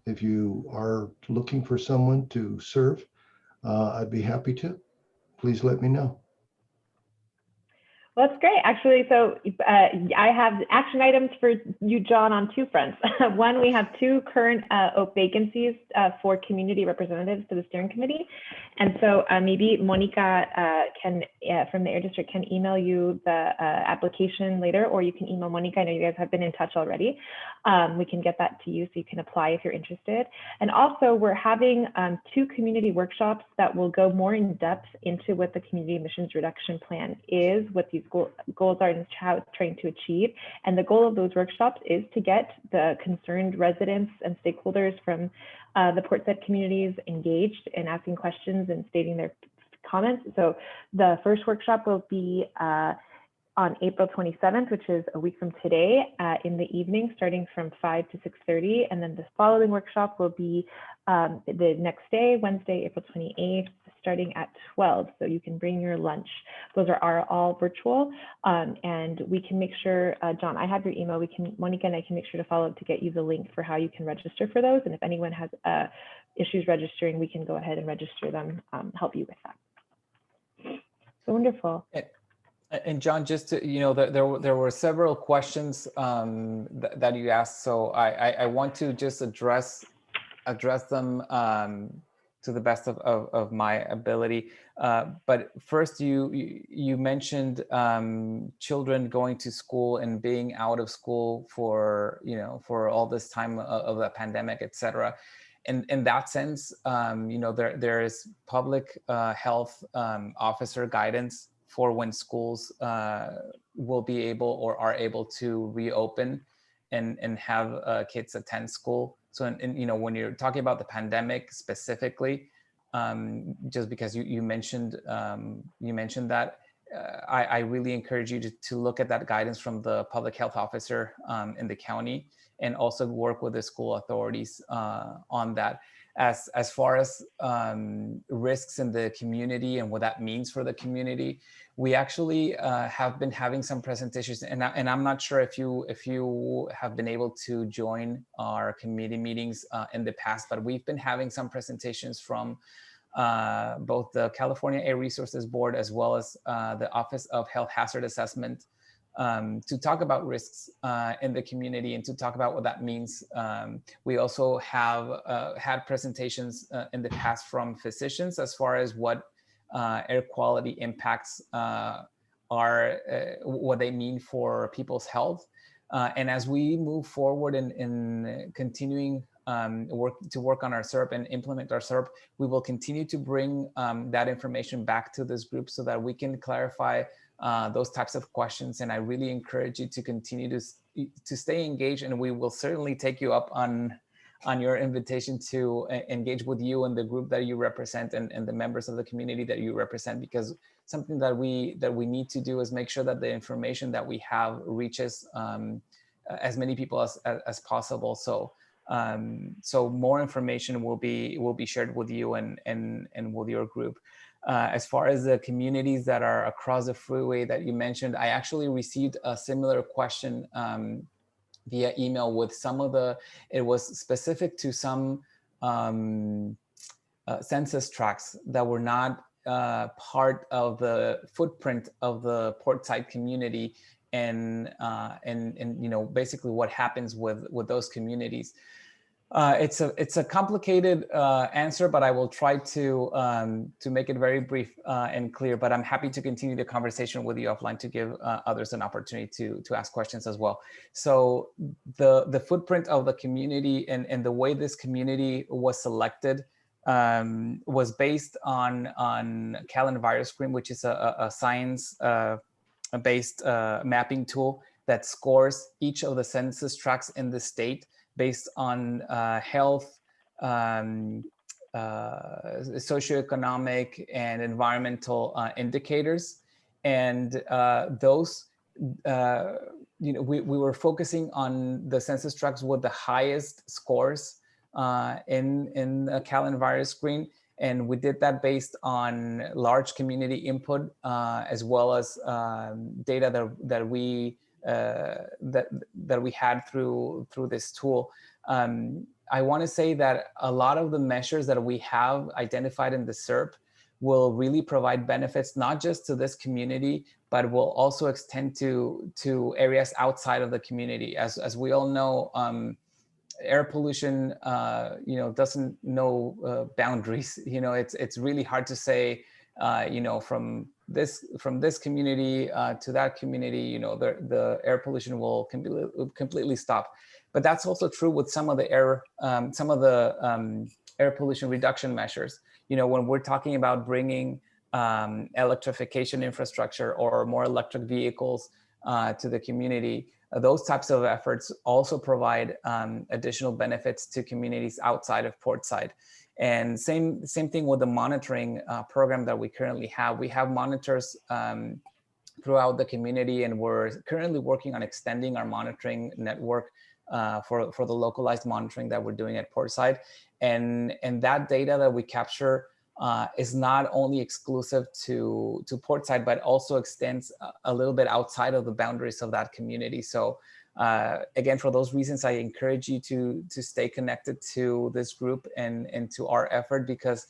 if you are looking for someone to serve, I'd be happy to. Please let me know.
Well, that's great, actually. So I have action items for you, John, on two fronts. One, we have two current vacancies for community representatives to the steering committee. And so maybe Monica can, from the Air District, can email you the application later, or you can email Monica. I know you guys have been in touch already. We can get that to you so you can apply if you're interested. And also, we're having two community workshops that will go more in depth into what the community emissions reduction plan is, what these goals are, and how it's trying to achieve. And the goal of those workshops is to get the concerned residents and stakeholders from the portside communities engaged in asking questions and stating their comments. So the first workshop will be on April 27th, which is a week from today, in the evening, starting from 5 to 6:30. And then the following workshop will be the next day, Wednesday, April 28th, starting at 12. So you can bring your lunch. Those are all virtual. And we can make sure, John, I have your email. Monica and I can make sure to follow up to get you the link for how you can register for those. And if anyone has issues registering, we can go ahead and register them, help you with that. So wonderful.
And John, just to, there were several questions that you asked, so I want to just address them to the best of my ability. But first, you mentioned children going to school and being out of school for all this time of the pandemic, et cetera. And in that sense, there is public health officer guidance for when schools will be able or are able to reopen and have kids attend school. So, when you're talking about the pandemic specifically, just because you mentioned that, I really encourage you to look at that guidance from the public health officer in the county, and also work with the school authorities on that. As far as risks in the community and what that means for the community, we actually have been having some presentations, and I'm not sure if you have been able to join our committee meetings in the past, but we've been having some presentations from both the California Air Resources Board as well as the Office of Health Hazard Assessment to talk about risks in the community and to talk about what that means. We also have had presentations in the past from physicians as far as what air quality impacts are, what they mean for people's health. And as we move forward in continuing to work on our SERP and implement our SERP, we will continue to bring that information back to this group so that we can clarify those types of questions. And I really encourage you to continue to stay engaged, and we will certainly take you up on your invitation to engage with you and the group that you represent and the members of the community that you represent, because something that we need to do is make sure that the information that we have reaches as many people as possible. So more information will be shared with you and with your group. As far as the communities that are across the freeway that you mentioned, I actually received a similar question via email with it was specific to some census tracts that were not part of the footprint of the portside community, and basically what happens with those communities. It's a complicated answer, but I will try to make it very brief and clear. But I'm happy to continue the conversation with you offline to give others an opportunity to ask questions as well. So the footprint of the community and the way this community was selected was based on Cal Virus Screen, which is a science-based mapping tool that scores each of the census tracts in the state based on health, socioeconomic, and environmental indicators. And those, we were focusing on the census tracts with the highest scores in Cal Virus Screen. And we did that based on large community input, as well as data that we that we had through this tool. I want to say that a lot of the measures that we have identified in the SERP will really provide benefits, not just to this community, but will also extend to areas outside of the community. As we all know, air pollution, doesn't know boundaries. It's really hard to say, from this community to that community, the air pollution will completely stop. But that's also true with some of the air pollution reduction measures. When we're talking about bringing electrification infrastructure or more electric vehicles to the community, those types of efforts also provide additional benefits to communities outside of Portside. And same thing with the monitoring program that we currently have. We have monitors throughout the community, and we're currently working on extending our monitoring network for the localized monitoring that we're doing at Portside. And that data that we capture is not only exclusive to Portside, but also extends a little bit outside of the boundaries of that community. So again, for those reasons, I encourage you to stay connected to this group and to our effort, because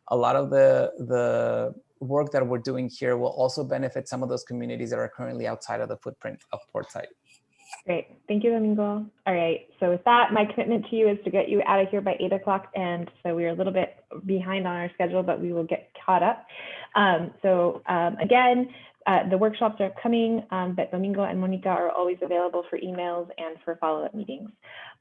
a lot of the work that we're doing here will also benefit some of those communities that are currently outside of the footprint of Portside.
Great. Thank you, Domingo. All right. So with that, my commitment to you is to get you out of here by 8 o'clock. And so we're a little bit behind on our schedule, but we will get caught up. Again, the workshops are coming, but Domingo and Monica are always available for emails and for follow-up meetings.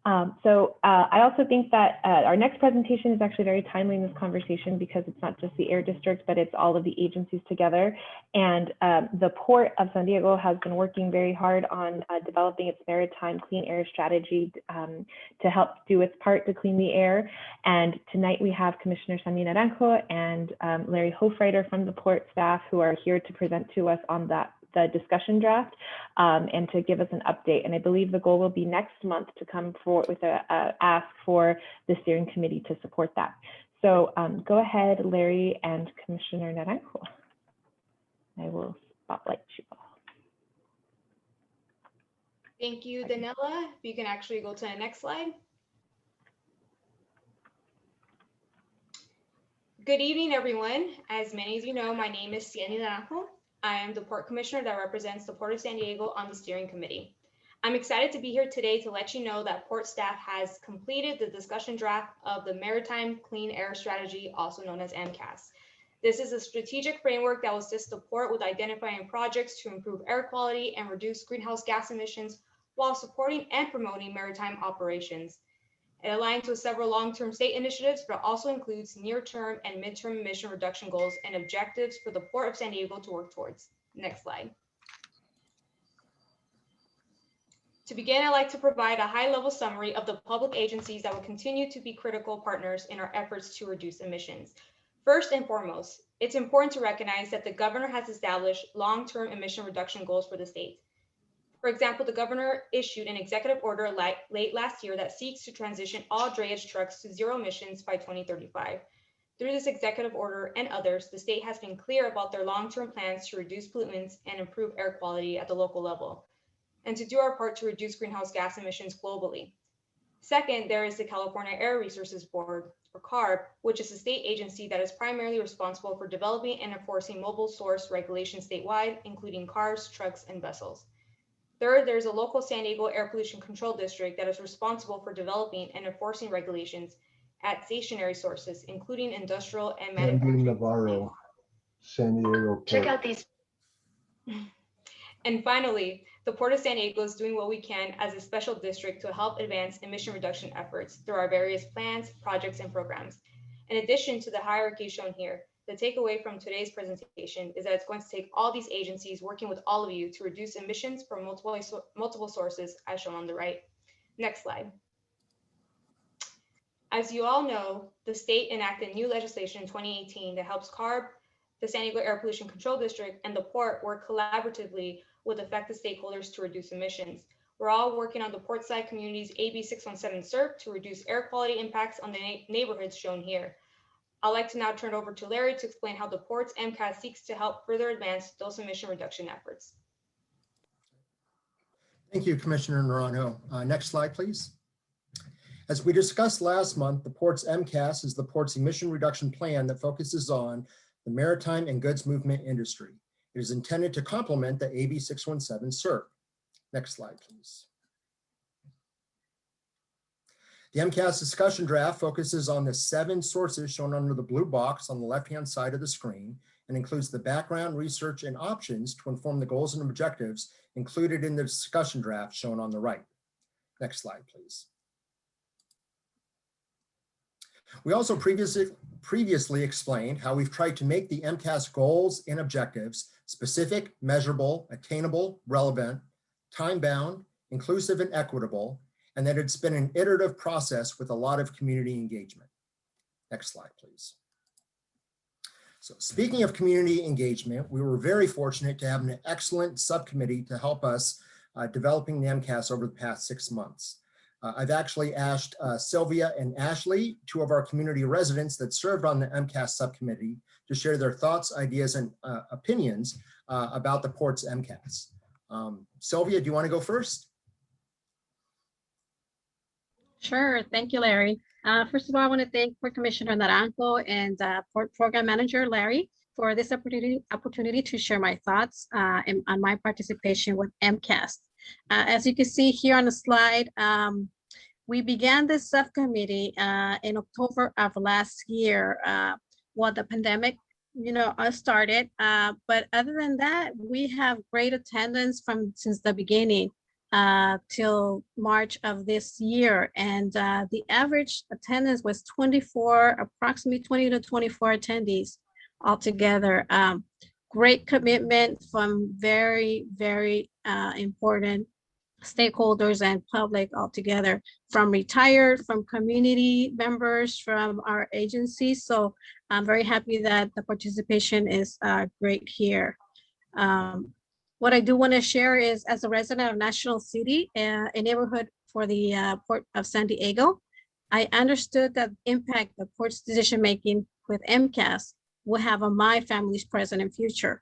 I also think that our next presentation is actually very timely in this conversation, because it's not just the air district, but it's all of the agencies together. And the Port of San Diego has been working very hard on developing its maritime clean air strategy to help do its part to clean the air. And tonight we have Commissioner Sandy Naranjo and Larry Hofreiter from the Port staff, who are here to present to us on the discussion draft and to give us an update. And I believe the goal will be next month to come forward with a ask for the steering committee to support that. So go ahead, Larry and Commissioner Naranjo. I will spotlight you all.
Thank you, Danila. If you can actually go to the next slide. Good evening, everyone. As many of you know, my name is Sandy Naranjo. I am the Port Commissioner that represents the Port of San Diego on the steering committee. I'm excited to be here today to let you know that Port staff has completed the discussion draft of the Maritime Clean Air Strategy, also known as Mcas. This is a strategic framework that will assist the Port with identifying projects to improve air quality and reduce greenhouse gas emissions while supporting and promoting maritime operations. It aligns with several long-term state initiatives, but also includes near-term and mid-term emission reduction goals and objectives for the Port of San Diego to work towards. Next slide. To begin, I'd like to provide a high-level summary of the public agencies that will continue to be critical partners in our efforts to reduce emissions. First and foremost, it's important to recognize that the governor has established long-term emission reduction goals for the state. For example, the governor issued an executive order late last year that seeks to transition all drayage trucks to zero emissions by 2035. Through this executive order and others, the state has been clear about their long-term plans to reduce pollutants and improve air quality at the local level, and to do our part to reduce greenhouse gas emissions globally. Second, there is the California Air Resources Board, or CARB, which is a state agency that is primarily responsible for developing and enforcing mobile source regulations statewide, including cars, trucks, and vessels. Third, there's a local San Diego Air Pollution Control District that is responsible for developing and enforcing regulations at stationary sources, including industrial and manufacturing.
Navarro, San Diego.
Check out these. And finally, the Port of San Diego is doing what we can as a special district to help advance emission reduction efforts through our various plans, projects, and programs. In addition to the hierarchy shown here, the takeaway from today's presentation is that it's going to take all these agencies working with all of you to reduce emissions from multiple sources, as shown on the right. Next slide. As you all know, the state enacted new legislation in 2018 that helps CARB, the San Diego Air Pollution Control District, and the Port work collaboratively with affected stakeholders to reduce emissions. We're all working on the Portside Community's AB 617 SERP to reduce air quality impacts on the neighborhoods shown here. I'd like to now turn over to Larry to explain how the Port's Mcas seeks to help further advance those emission reduction efforts.
Thank you, Commissioner Naranjo. Next slide, please. As we discussed last month, the Port's MCAS is the Port's emission reduction plan that focuses on the maritime and goods movement industry. It is intended to complement the AB 617 CERC. Next slide, please. The MCAS discussion draft focuses on the 7 sources shown under the blue box on the left-hand side of the screen and includes the background, research, and options to inform the goals and objectives included in the discussion draft shown on the right. Next slide, please. We also previously explained how we've tried to make the MCAS goals and objectives specific, measurable, attainable, relevant, time-bound, inclusive, and equitable, and that it's been an iterative process with a lot of community engagement. Next slide, please. So speaking of community engagement, we were very fortunate to have an excellent subcommittee to help us developing the MCAS over the past 6 months. I've actually asked Sylvia and Ashley, 2 of our community residents that served on the MCAS subcommittee, to share their thoughts, ideas, and opinions about the Port's MCAS. Sylvia, do you want to go first?
Sure. Thank you, Larry. First of all, I want to thank Port Commissioner Naranjo and Port Program Manager Larry for this opportunity to share my thoughts on my participation with MCAS. As you can see here on the slide, we began this subcommittee in October of last year while the pandemic, started. But other than that, we have great attendance since the beginning till March of this year. And the average attendance was approximately 20 to 24 attendees altogether. Great commitment from very, very important stakeholders and public altogether, from retired, from community members, from our agencies. So I'm very happy that the participation is great here. What I do want to share is, as a resident of National City, a neighborhood for the Port of San Diego, I understood that impact the Port's decision-making with MCAS will have on my family's present and future.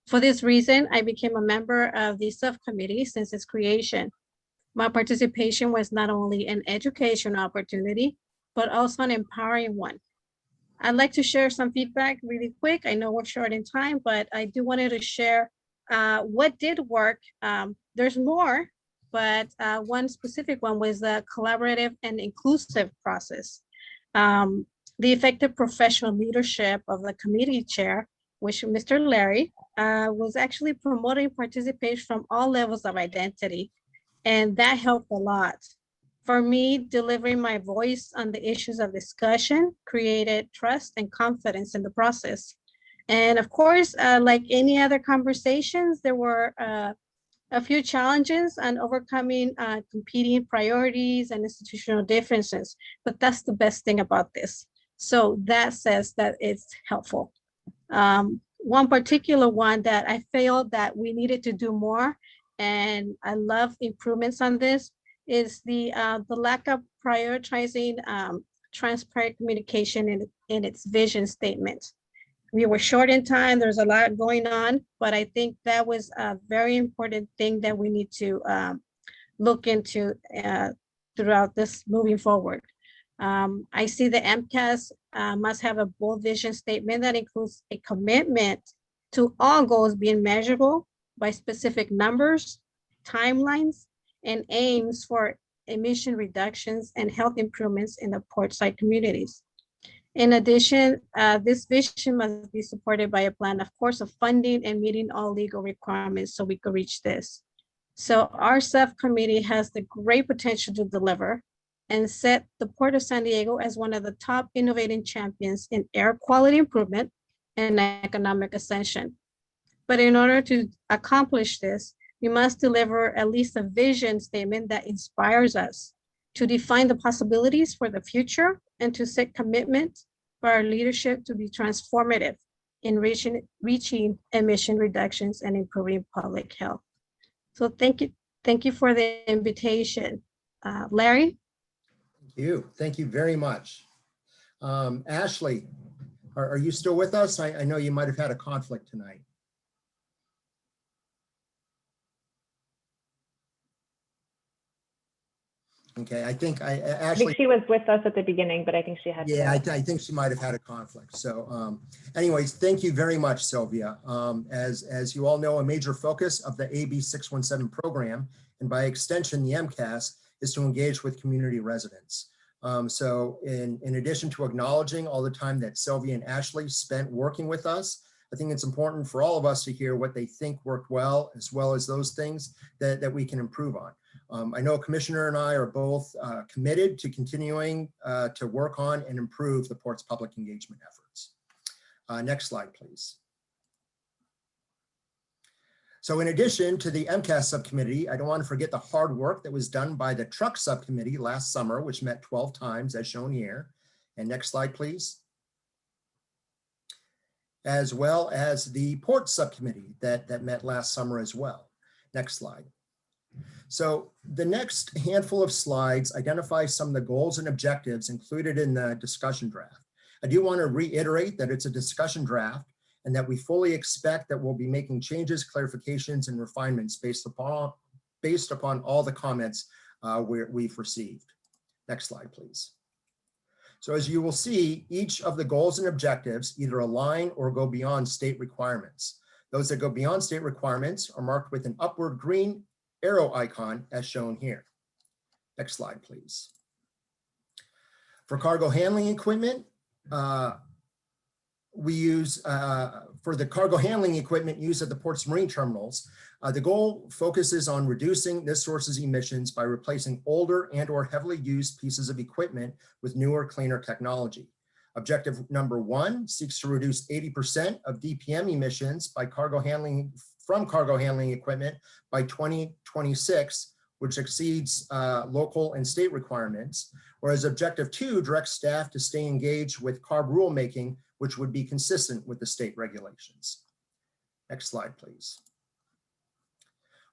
For this reason, I became a member of the subcommittee since its creation. My participation was not only an educational opportunity, but also an empowering one. I'd like to share some feedback really quick. I know we're short in time, but I do wanted to share what did work. There's more, but one specific one was the collaborative and inclusive process. The effective professional leadership of the committee chair, which Mr. Larry was actually promoting participation from all levels of identity. And that helped a lot. For me, delivering my voice on the issues of discussion created trust and confidence in the process. And of course, like any other conversations, there were a few challenges on overcoming competing priorities and institutional differences, but that's the best thing about this. So that says that it's helpful. One particular one that I felt that we needed to do more, and I love improvements on this, is the lack of prioritizing transparent communication in its vision statement. We were short in time, there's a lot going on, but I think that was a very important thing that we need to look into throughout this moving forward. I see the MCAS must have a bold vision statement that includes a commitment to all goals being measurable by specific numbers, timelines, and aims for emission reductions and health improvements in the portside communities. In addition, this vision must be supported by a plan, of course, of funding and meeting all legal requirements so we could reach this. So our subcommittee has the great potential to deliver and set the Port of San Diego as one of the top innovating champions in air quality improvement and economic ascension. But in order to accomplish this, we must deliver at least a vision statement that inspires us to define the possibilities for the future and to set commitment for our leadership to be transformative in reaching emission reductions and improving public health. So thank you for the invitation. Larry?
Thank you very much. Ashley, are you still with us? I know you might have had a conflict tonight. Okay, I think
I
Ashley.
think she was with us at the beginning, but I think she had.
Yeah, I think she might have had a conflict. So anyways, thank you very much, Sylvia. As you all know, a major focus of the AB 617 program, and by extension, the MCAS, is to engage with community residents. So in addition to acknowledging all the time that Sylvia and Ashley spent working with us, I think it's important for all of us to hear what they think worked well as those things that we can improve on. I know Commissioner and I are both committed to continuing to work on and improve the Port's public engagement efforts. Next slide, please. So in addition to the Mcas Subcommittee, I don't want to forget the hard work that was done by the Truck Subcommittee last summer, which met 12 times as shown here. And next slide, please. As well as the Port Subcommittee that met last summer as well. Next slide. So the next handful of slides identify some of the goals and objectives included in the discussion draft. I do want to reiterate that it's a discussion draft and that we fully expect that we'll be making changes, clarifications, and refinements based upon all the comments we've received. Next slide, please. So as you will see, each of the goals and objectives either align or go beyond state requirements. Those that go beyond state requirements are marked with an upward green arrow icon as shown here. Next slide, please. For cargo handling equipment, we use, for the cargo handling equipment used at the port's marine terminals, the goal focuses on reducing this source's emissions by replacing older and or heavily used pieces of equipment with newer, cleaner technology. Objective number 1 seeks to reduce 80% of DPM emissions by from cargo handling equipment by 2026, which exceeds local and state requirements, whereas objective 2 directs staff to stay engaged with CARB rulemaking, which would be consistent with the state regulations. Next slide, please.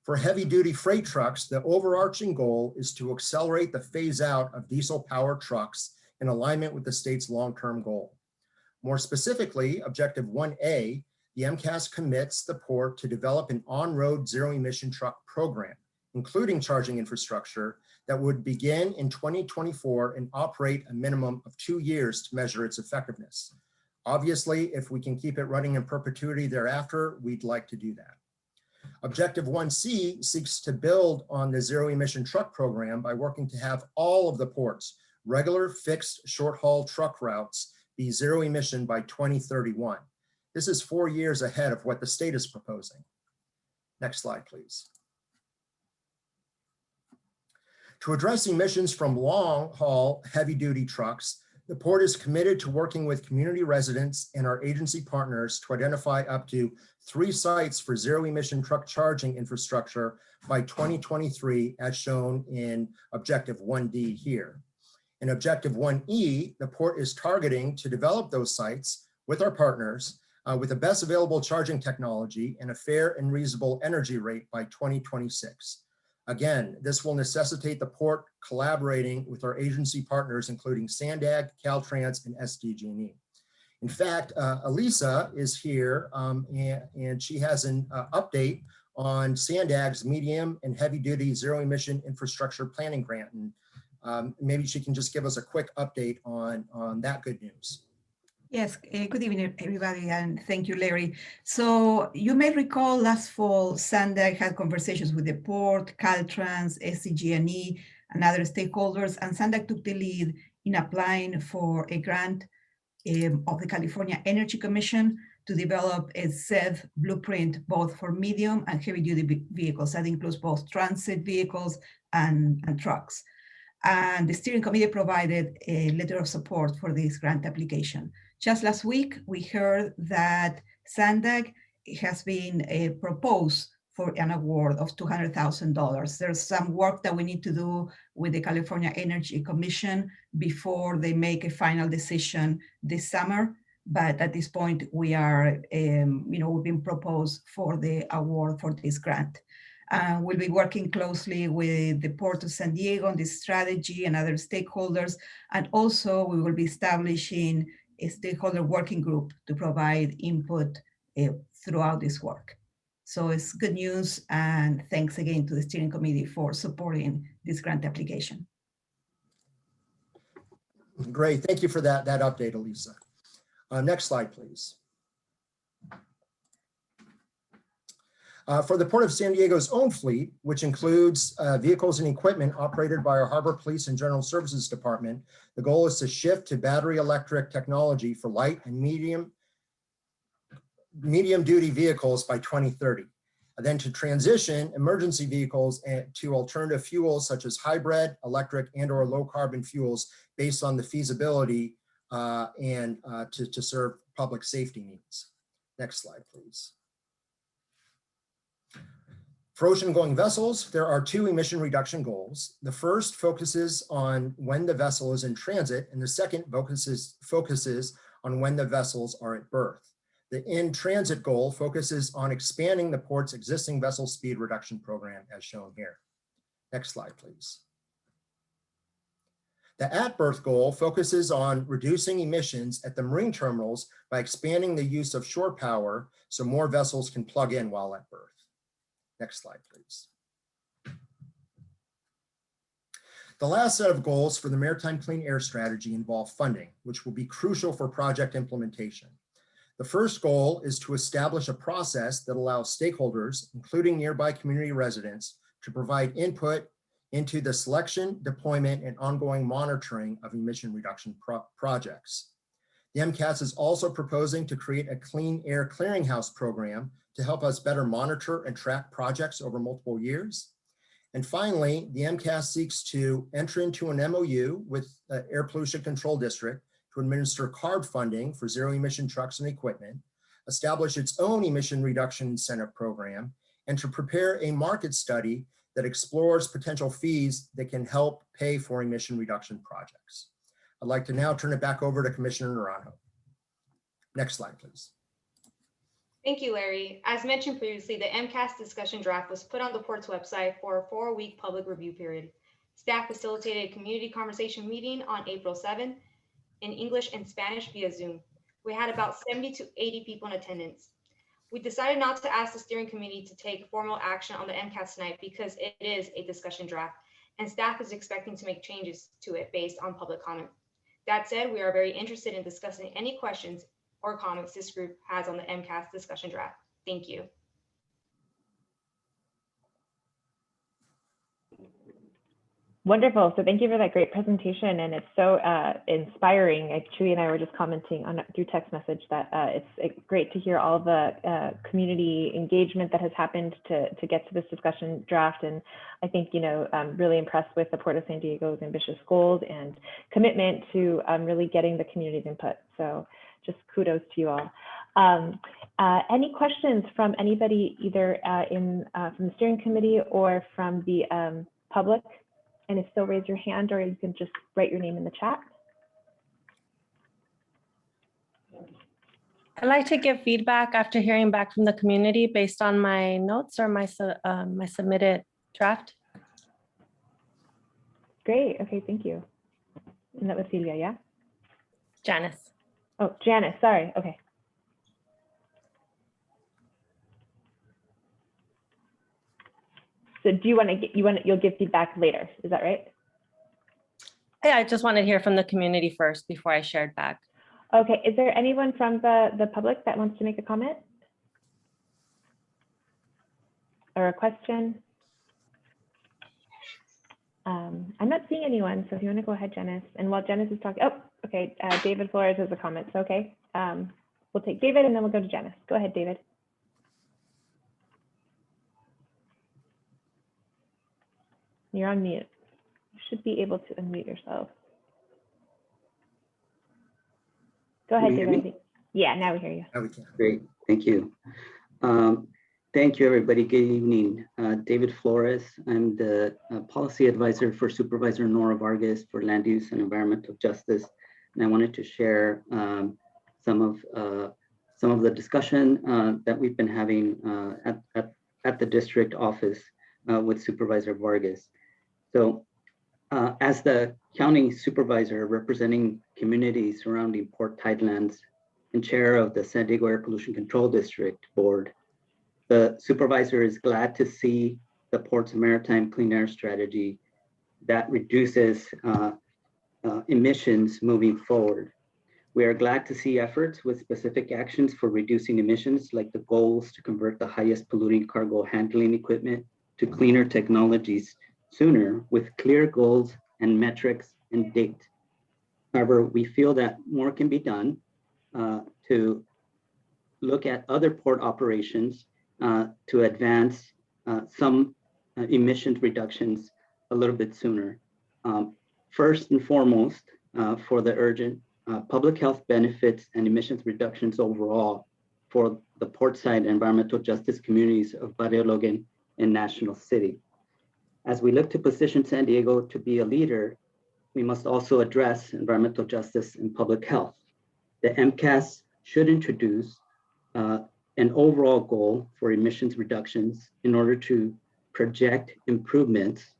For heavy-duty freight trucks, the overarching goal is to accelerate the phase out of diesel-powered trucks in alignment with the state's long-term goal. More specifically, objective 1A, the MCAS commits the port to develop an on-road zero-emission truck program, including charging infrastructure that would begin in 2024 and operate a minimum of 2 years to measure its effectiveness. Obviously, if we can keep it running in perpetuity thereafter, we'd like to do that. Objective 1C seeks to build on the zero-emission truck program by working to have all of the port's regular fixed short-haul truck routes be zero-emission by 2031. This is 4 years ahead of what the state is proposing. Next slide, please. To address emissions from long-haul heavy-duty trucks, the port is committed to working with community residents and our agency partners to identify up to 3 sites for zero-emission truck charging infrastructure by 2023, as shown in Objective 1D here. In Objective 1E, the port is targeting to develop those sites with our partners with the best available charging technology and a fair and reasonable energy rate by 2026. Again, this will necessitate the port collaborating with our agency partners, including Sandag, Caltrans, and SDG&E. In fact, Elisa is here and she has an update on Sandag's medium and heavy duty zero emission infrastructure planning grant. And maybe she can just give us a quick update on that good news.
Yes, good evening, everybody, and thank you, Larry. So you may recall last fall, Sandag had conversations with the port, Caltrans, SCG&E, and other stakeholders, and Sandag took the lead in applying for a grant of the California Energy Commission to develop a ZEV blueprint, both for medium and heavy-duty vehicles. That includes both transit vehicles and trucks. And the steering committee provided a letter of support for this grant application. Just last week, we heard that Sandag has been proposed for an award of $200,000. There's some work that we need to do with the California Energy Commission before they make a final decision this summer. But at this point, we are, we've been proposed for the award for this grant. We'll be working closely with the Port of San Diego on this strategy and other stakeholders. And also we will be establishing a stakeholder working group to provide input throughout this work. So it's good news, and thanks again to the steering committee for supporting this grant application.
Great, thank you for that update, Elisa. Next slide, please. For the Port of San Diego's own fleet, which includes vehicles and equipment operated by our Harbor Police and General Services Department, the goal is to shift to battery electric technology for light and medium duty vehicles by 2030. And then to transition emergency vehicles to alternative fuels such as hybrid, electric, and/or low carbon fuels based on the feasibility and to serve public safety needs. Next slide, please. For ocean-going vessels, there are two emission reduction goals. The first focuses on when the vessel is in transit, and the second focuses on when the vessels are at berth. The in-transit goal focuses on expanding the port's existing vessel speed reduction program, as shown here. Next slide, please. The at-berth goal focuses on reducing emissions at the marine terminals by expanding the use of shore power so more vessels can plug in while at berth. Next slide, please. The last set of goals for the Maritime Clean Air Strategy involve funding, which will be crucial for project implementation. The first goal is to establish a process that allows stakeholders, including nearby community residents, to provide input into the selection, deployment, and ongoing monitoring of emission reduction projects. The MCAS is also proposing to create a clean air clearinghouse program to help us better monitor and track projects over multiple years. And finally, the MCAS seeks to enter into an MOU with the Air Pollution Control District to administer CARB funding for zero emission trucks and equipment, establish its own emission reduction incentive program, and to prepare a market study that explores potential fees that can help pay for emission reduction projects. I'd like to now turn it back over to Commissioner Naranjo. Next slide, please.
Thank you, Larry. As mentioned previously, the MCAS discussion draft was put on the port's website for a 4-week public review period. Staff facilitated a community conversation meeting on April 7th in English and Spanish via Zoom. We had about 70 to 80 people in attendance. We decided not to ask the steering committee to take formal action on the MCAS tonight because it is a discussion draft and staff is expecting to make changes to it based on public comment. That said, we are very interested in discussing any questions or comments this group has on the MCAS discussion draft. Thank you.
Wonderful. So thank you for that great presentation. And it's so inspiring. Chewy and I were just commenting on through text message that it's great to hear all the community engagement that has happened to get to this discussion draft. And I think, I'm really impressed with the Port of San Diego's ambitious goals and commitment to really getting the community's input. So just kudos to you all. Any questions from anybody, either from the steering committee or from the public? And if so, raise your hand, or you can just write your name in the chat.
I'd like to give feedback after hearing back from the community based on my notes or my submitted draft.
Great. Okay, thank you. And that was Celia, yeah?
Janice.
Oh, Janice, sorry. Okay. So do you'll give feedback later, is that right?
Yeah, I just wanted to hear from the community first before I shared back.
Okay, is there anyone from the public that wants to make a comment? Or a question? I'm not seeing anyone, so if you want to go ahead, Janice. And while Janice is talking, oh, okay, David Flores has a comment, so okay. We'll take David and then we'll go to Janice. Go ahead, David. You're on mute. You should be able to unmute yourself. Go ahead, David. Yeah, now we hear you.
Now we can.
Great, thank you. Thank you, everybody. Good evening. David Flores. I'm the policy advisor for Supervisor Nora Vargas for Land Use and Environmental Justice, and I wanted to share some of the discussion that we've been having at the district office with Supervisor Vargas. So as the county supervisor representing communities surrounding Port Tidelands and chair of the San Diego Air Pollution Control District Board, the supervisor is glad to see the Port's Maritime Clean Air Strategy that reduces emissions moving forward. We are glad to see efforts with specific actions for reducing emissions, like the goals to convert the highest polluting cargo handling equipment to cleaner technologies sooner, with clear goals and metrics and date. However, we feel that more can be done to look at other port operations to advance some emission reductions a little bit sooner. First and foremost, for the urgent public health benefits and emissions reductions overall for the portside environmental justice communities of Barrio Logan and National City. As we look to position San Diego to be a leader, we must also address environmental justice and public health. The Mcas should introduce an overall goal for emissions reductions in order to project improvements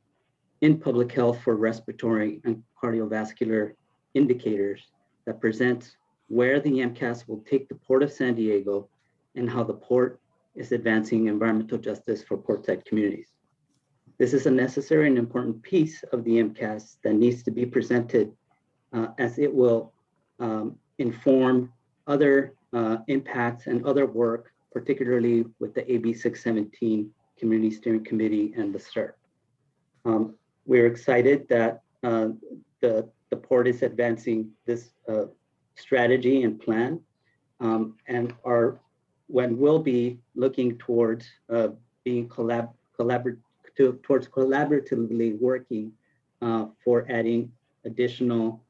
in public health for respiratory and cardiovascular indicators that presents where the Mcas will take the Port of San Diego and how the port is advancing environmental justice for portside communities. This is a necessary and important piece of the Mcas that needs to be presented as it will inform other impacts and other work, particularly with the AB 617 Community Steering Committee and the CERT. We're excited that the port is advancing this strategy and plan, and we'll be looking towards being collaboratively working for adding additional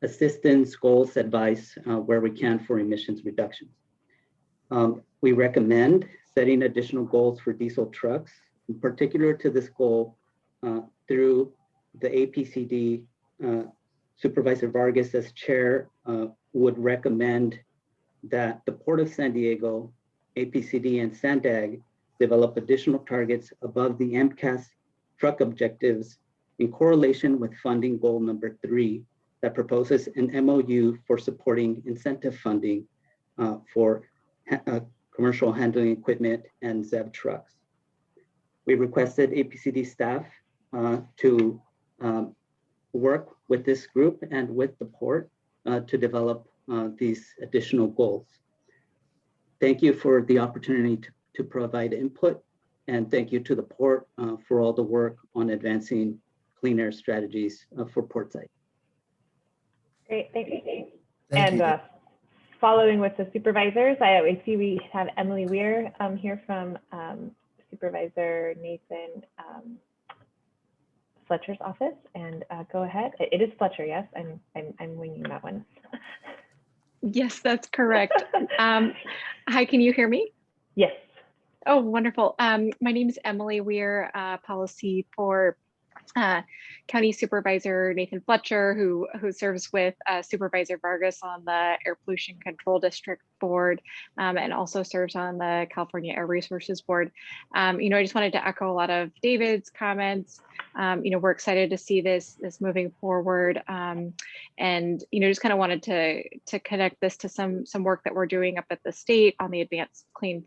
assistance, goals, advice where we can for emissions reductions. We recommend setting additional goals for diesel trucks, in particular to this goal through the APCD. Supervisor Vargas as chair would recommend that the Port of San Diego, APCD, and Sandag develop additional targets above the Mcas truck objectives in correlation with funding goal number 3 that proposes an MOU for supporting incentive funding for commercial handling equipment and ZEV trucks. We requested APCD staff to work with this group and with the port to develop these additional goals. Thank you for the opportunity to provide input, and thank you to the port for all the work on advancing clean air strategies for portside.
Great, thank you. And following with the supervisors, I see we have Emily Weir here from Supervisor Nathan Fletcher's office, and go ahead. It is Fletcher, yes? I'm winging that one.
Yes, that's correct. Hi, can you hear me?
Yes.
Oh, wonderful. My name is Emily Weir, policy for County Supervisor Nathan Fletcher, who serves with Supervisor Vargas on the Air Pollution Control District Board, and also serves on the California Air Resources Board. I just wanted to echo a lot of David's comments. We're excited to see this moving forward, and just kind of wanted to connect this to some work that we're doing up at the state on the Advanced Clean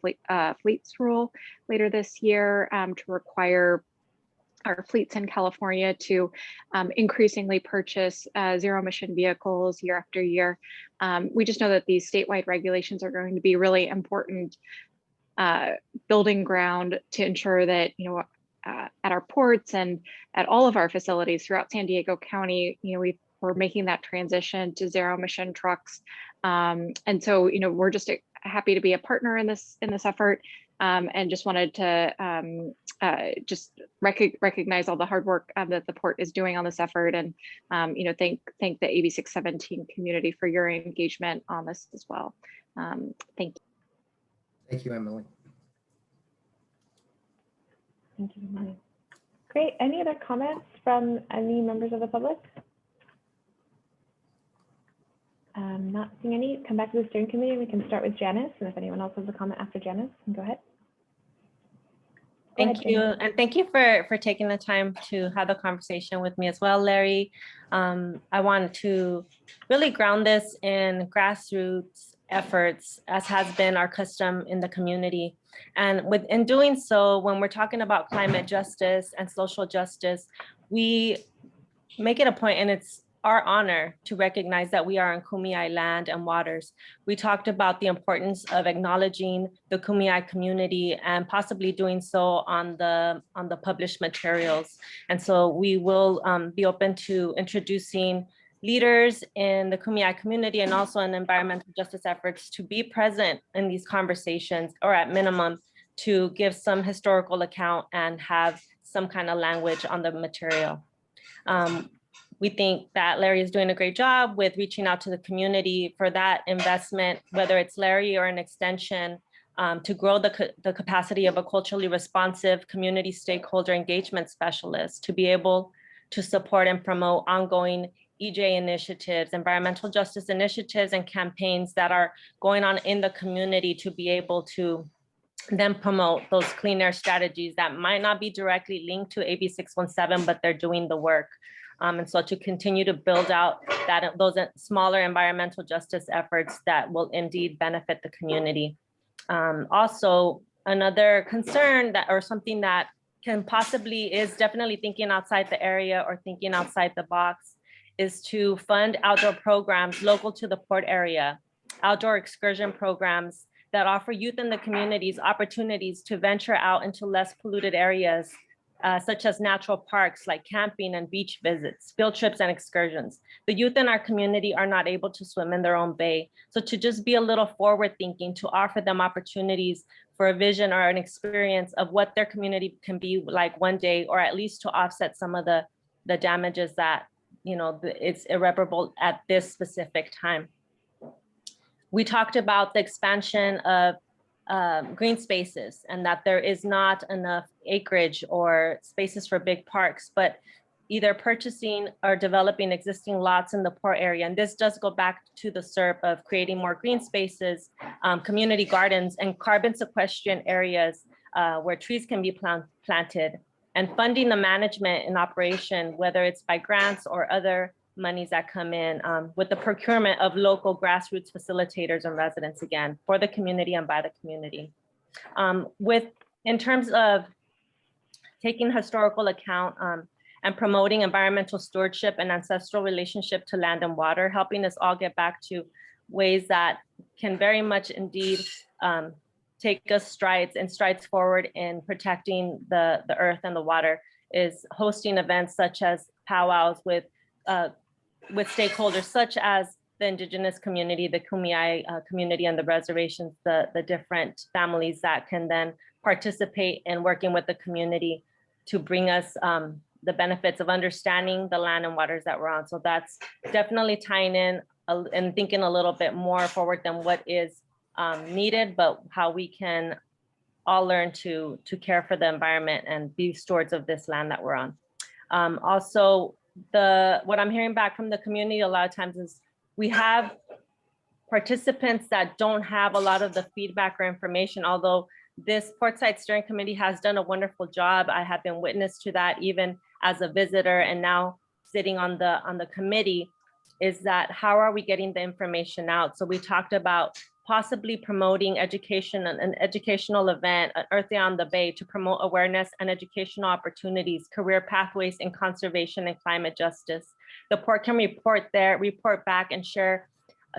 Fleets Rule later this year to require our fleets in California to increasingly purchase zero emission vehicles year after year. We just know that these statewide regulations are going to be really important building ground to ensure that, at our ports and at all of our facilities throughout San Diego County, we're making that transition to zero emission trucks. And so, we're just happy to be a partner in this effort. And just wanted to just recognize all the hard work that the port is doing on this effort, and thank the AB 617 community for your engagement on this as well. Thank you.
Thank you, Emily.
Thank you, Emily. Great. Any other comments from any members of the public? Not seeing any. Come back to the steering committee. We can start with Janice, and if anyone else has a comment after Janice, go ahead.
Thank you, and thank you for taking the time to have the conversation with me as well, Larry. I want to really ground this in grassroots efforts, as has been our custom in the community. And in doing so, when we're talking about climate justice and social justice, we make it a point, and it's our honor to recognize that we are on Kumeyaay land and waters. We talked about the importance of acknowledging the Kumeyaay community and possibly doing so on the published materials. And so we will be open to introducing leaders in the Kumeyaay community and also in environmental justice efforts to be present in these conversations, or at minimum to give some historical account and have some kind of language on the material. We think that Larry is doing a great job with reaching out to the community for that investment, whether it's Larry or an extension, to grow the capacity of a culturally responsive community stakeholder engagement specialist to be able to support and promote ongoing EJ initiatives, environmental justice initiatives, and campaigns that are going on in the community to be able to then promote those clean air strategies that might not be directly linked to AB 617, but they're doing the work. And so to continue to build out those smaller environmental justice efforts that will indeed benefit the community. Also, another concern or something that can possibly is definitely thinking outside the area or thinking outside the box is to fund outdoor programs local to the port area, outdoor excursion programs that offer youth in the communities opportunities to venture out into less polluted areas, such as natural parks like camping and beach visits, field trips and excursions. The youth in our community are not able to swim in their own bay. So to just be a little forward thinking, to offer them opportunities for a vision or an experience of what their community can be like one day, or at least to offset some of the damages that, it's irreparable at this specific time. We talked about the expansion of green spaces and that there is not enough acreage or spaces for big parks, but either purchasing or developing existing lots in the port area. And this does go back to the SERP of creating more green spaces, community gardens, and carbon sequestration areas where trees can be planted, and funding the management and operation, whether it's by grants or other monies that come in with the procurement of local grassroots facilitators and residents, again, for the community and by the community. In terms of taking historical account and promoting environmental stewardship and ancestral relationship to land and water, helping us all get back to ways that can very much indeed take us strides forward in protecting the earth and the water, is hosting events such as powwows with stakeholders such as the indigenous community, the Kumeyaay community, and the reservations, the different families that can then participate in working with the community to bring us the benefits of understanding the land and waters that we're on. So that's definitely tying in and thinking a little bit more forward than what is needed, but how we can all learn to care for the environment and be stewards of this land that we're on. Also, what I'm hearing back from the community a lot of times is we have participants that don't have a lot of the feedback or information, although this Portside Steering Committee has done a wonderful job. I have been witness to that even as a visitor and now sitting on the committee, is that how are we getting the information out? So we talked about possibly promoting education, an educational event, an Earth Day on the Bay, to promote awareness and educational opportunities, career pathways in conservation and climate justice. The port can report back and share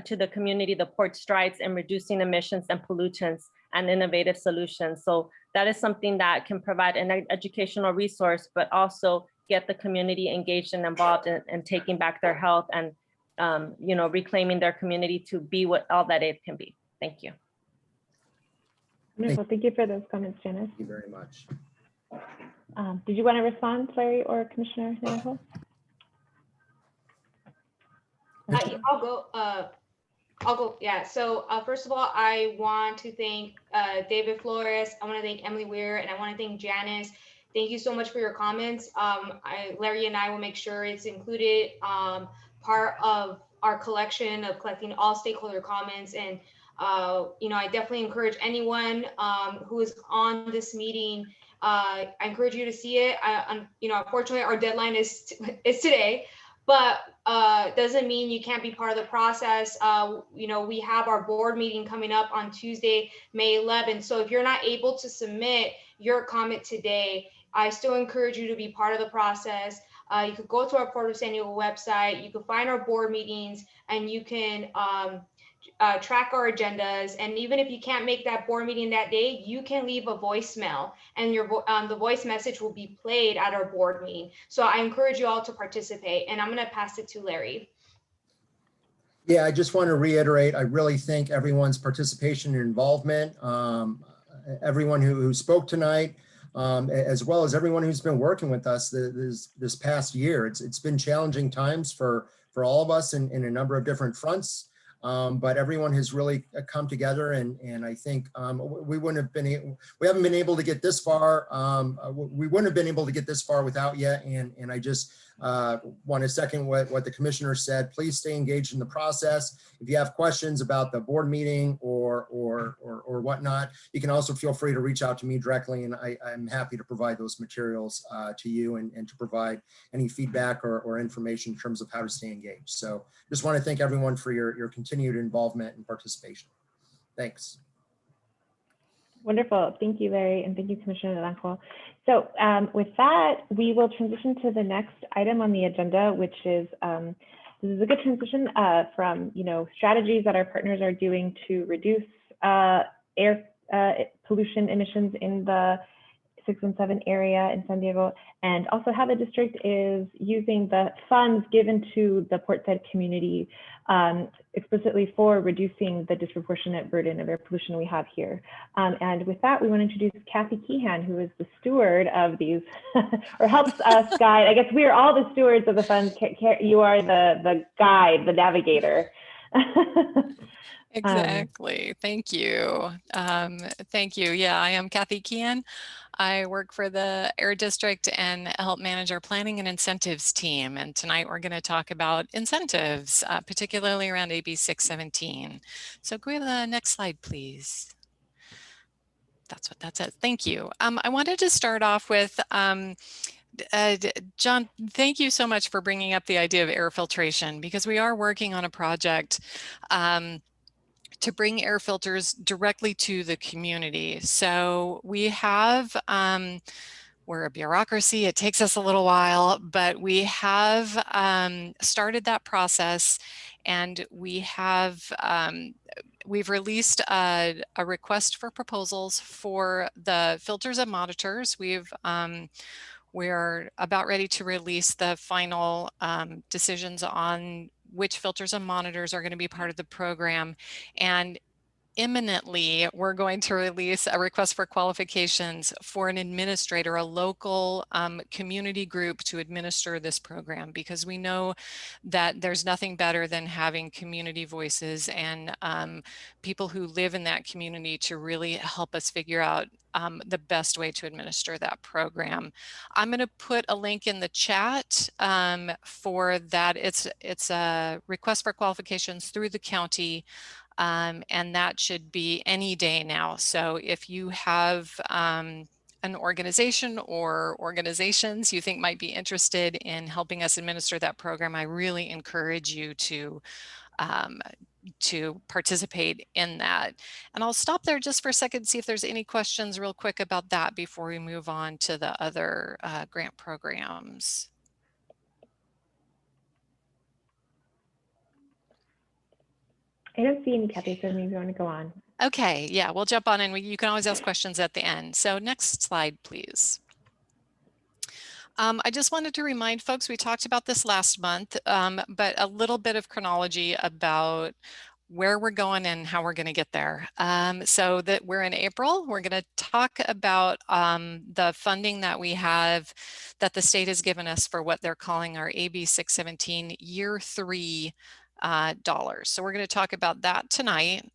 to the community the port strides in reducing emissions and pollutants and innovative solutions. So that is something that can provide an educational resource, but also get the community engaged and involved in taking back their health and reclaiming their community to be all that it can be. Thank you.
Wonderful. Thank you for those comments, Janice.
Thank you very much.
Did you want to respond, Larry or Commissioner Naranjo?
I'll go. Yeah. So first of all, I want to thank David Flores. I want to thank Emily Weir, and I want to thank Janice. Thank you so much for your comments. Larry and I will make sure it's included, part of our collection of collecting all stakeholder comments. And I definitely encourage anyone who is on this meeting. I encourage you to see it. Unfortunately, our deadline is today, but doesn't mean you can't be part of the process. We have our board meeting coming up on Tuesday, May 11th. So if you're not able to submit your comment today, I still encourage you to be part of the process. You could go to our Port of San Diego website, you can find our board meetings, and you can track our agendas. And even if you can't make that board meeting that day, you can leave a voicemail, and the voice message will be played at our board meeting. So I encourage you all to participate, and I'm going to pass it to Larry.
Yeah, I just want to reiterate, I really thank everyone's participation and involvement, everyone who spoke tonight, as well as everyone who's been working with us this past year. It's been challenging times for all of us in a number of different fronts, but everyone has really come together, and I think we haven't been able to get this far. We wouldn't have been able to get this far without you, and I just want to second what the commissioner said. Please stay engaged in the process. If you have questions about the board meeting or whatnot, you can also feel free to reach out to me directly, and I'm happy to provide those materials to you and to provide any feedback or information in terms of how to stay engaged. So just want to thank everyone for your continued involvement and participation. Thanks.
Wonderful. Thank you, Larry, and thank you, Commissioner Naranjo. So with that, we will transition to the next item on the agenda, which is this is a good transition from strategies that our partners are doing to reduce air pollution emissions in the 617 area in San Diego, and also how the district is using the funds given to the Portside community explicitly for reducing the disproportionate burden of air pollution we have here. And with that, we want to introduce Kathy Keehan, who is the steward of these, or helps us guide. I guess we are all the stewards of the funds. You are the guide, the navigator.
Exactly. Thank you. Thank you. Yeah, I am Kathy Keehan. I work for the Air District and help manage our planning and incentives team. And tonight we're going to talk about incentives, particularly around AB 617. So go to the next slide, please. That's what that says. Thank you. I wanted to start off with John, thank you so much for bringing up the idea of air filtration, because we are working on a project to bring air filters directly to the community. So we have, we're a bureaucracy, it takes us a little while, but we have started that process, and we have, we've released a request for proposals for the filters and monitors. We're about ready to release the final decisions on which filters and monitors are going to be part of the program. And imminently, we're going to release a request for qualifications for an administrator, a local community group to administer this program, because we know that there's nothing better than having community voices and people who live in that community to really help us figure out the best way to administer that program. I'm going to put a link in the chat for that. It's a request for qualifications through the county. And that should be any day now. So if you have an organization or organizations you think might be interested in helping us administer that program, I really encourage you to participate in that. And I'll stop there just for a second, see if there's any questions real quick about that before we move on to the other grant programs.
I don't see any, Kathy, so maybe you want to go on.
Okay, yeah, we'll jump on, and you can always ask questions at the end. So next slide, please. I just wanted to remind folks, we talked about this last month, but a little bit of chronology about where we're going and how we're going to get there. So that we're in April, we're going to talk about the funding that we have, that the state has given us for what they're calling our AB 617 Year 3 dollars. So we're going to talk about that tonight.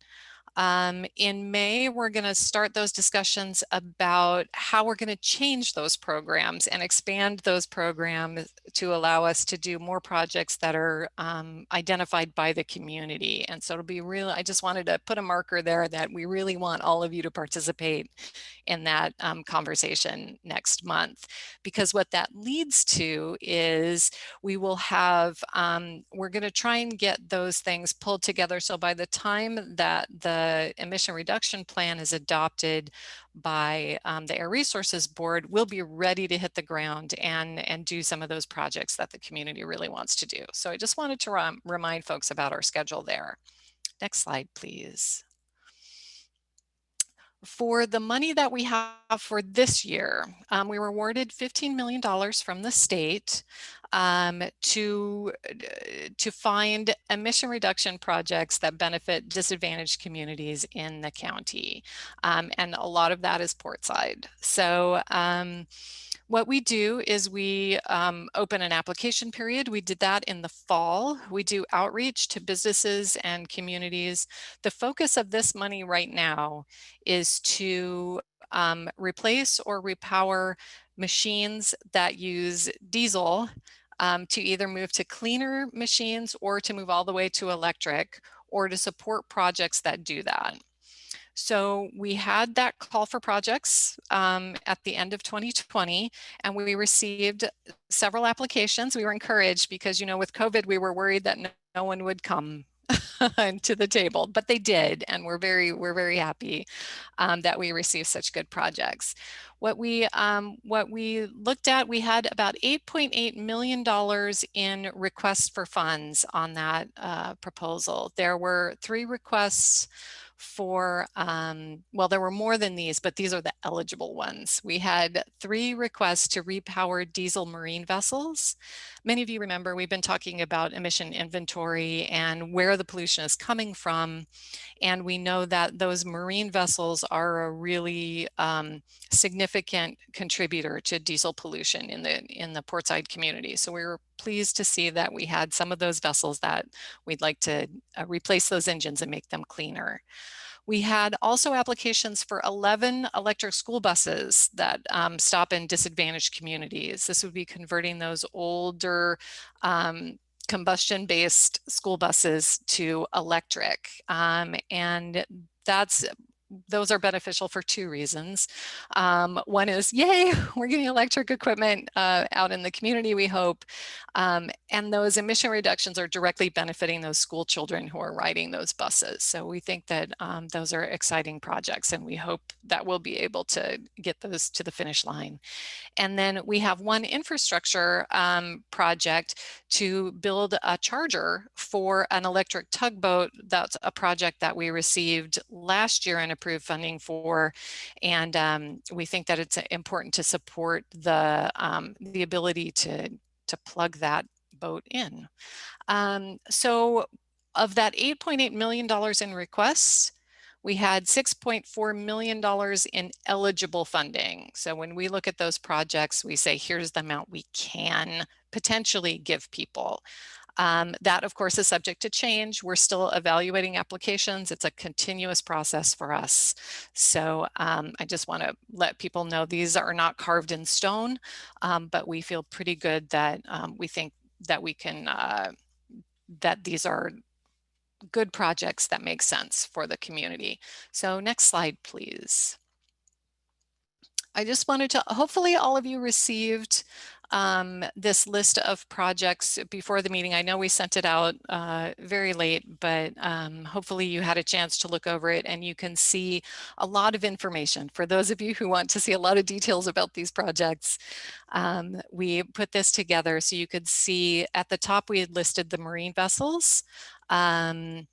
In May, we're going to start those discussions about how we're going to change those programs and expand those programs to allow us to do more projects that are identified by the community. And so it'll be real. I just wanted to put a marker there that we really want all of you to participate in that conversation next month, because what that leads to is we will have, we're going to try and get those things pulled together. So by the time that the the emission reduction plan is adopted by the Air Resources Board, we'll be ready to hit the ground and do some of those projects that the community really wants to do. So I just wanted to remind folks about our schedule there. Next slide, please. For the money that we have for this year, we were awarded $15 million from the state to find emission reduction projects that benefit disadvantaged communities in the county. And a lot of that is portside. So what we do is we open an application period. We did that in the fall. We do outreach to businesses and communities. The focus of this money right now is to replace or repower machines that use diesel to either move to cleaner machines or to move all the way to electric, or to support projects that do that. So we had that call for projects at the end of 2020, and we received several applications. We were encouraged because, you know, with COVID, we were worried that no one would come to the table, but they did, and we're very happy that we received such good projects. What we looked at, we had about $8.8 million in requests for funds on that proposal. There were 3 requests for, well, there were more than these, but these are the eligible ones. We had 3 requests to repower diesel marine vessels. Many of you remember we've been talking about emission inventory and where the pollution is coming from. And we know that those marine vessels are a really significant contributor to diesel pollution in the portside community. So we were pleased to see that we had some of those vessels that we'd like to replace those engines and make them cleaner. We had also applications for 11 electric school buses that stop in disadvantaged communities. This would be converting those older combustion-based school buses to electric. And those are beneficial for 2 reasons. One is, yay, we're getting electric equipment out in the community, we hope. And those emission reductions are directly benefiting those school children who are riding those buses. So we think that those are exciting projects, and we hope that we'll be able to get those to the finish line. And then we have one infrastructure project to build a charger for an electric tugboat. That's a project that we received last year and approved funding for. And we think that it's important to support the ability to plug that boat in. So of that $8.8 million in requests, we had $6.4 million in eligible funding. So when we look at those projects, we say, here's the amount we can potentially give people. That, of course, is subject to change. We're still evaluating applications. It's a continuous process for us. So I just want to let people know these are not carved in stone, but we feel pretty good that we think that we can, that these are good projects that make sense for the community. So next slide, please. I just wanted to, hopefully all of you received this list of projects before the meeting. I know we sent it out very late, but hopefully you had a chance to look over it and you can see a lot of information. For those of you who want to see a lot of details about these projects, we put this together so you could see at the top we had listed the marine vessels and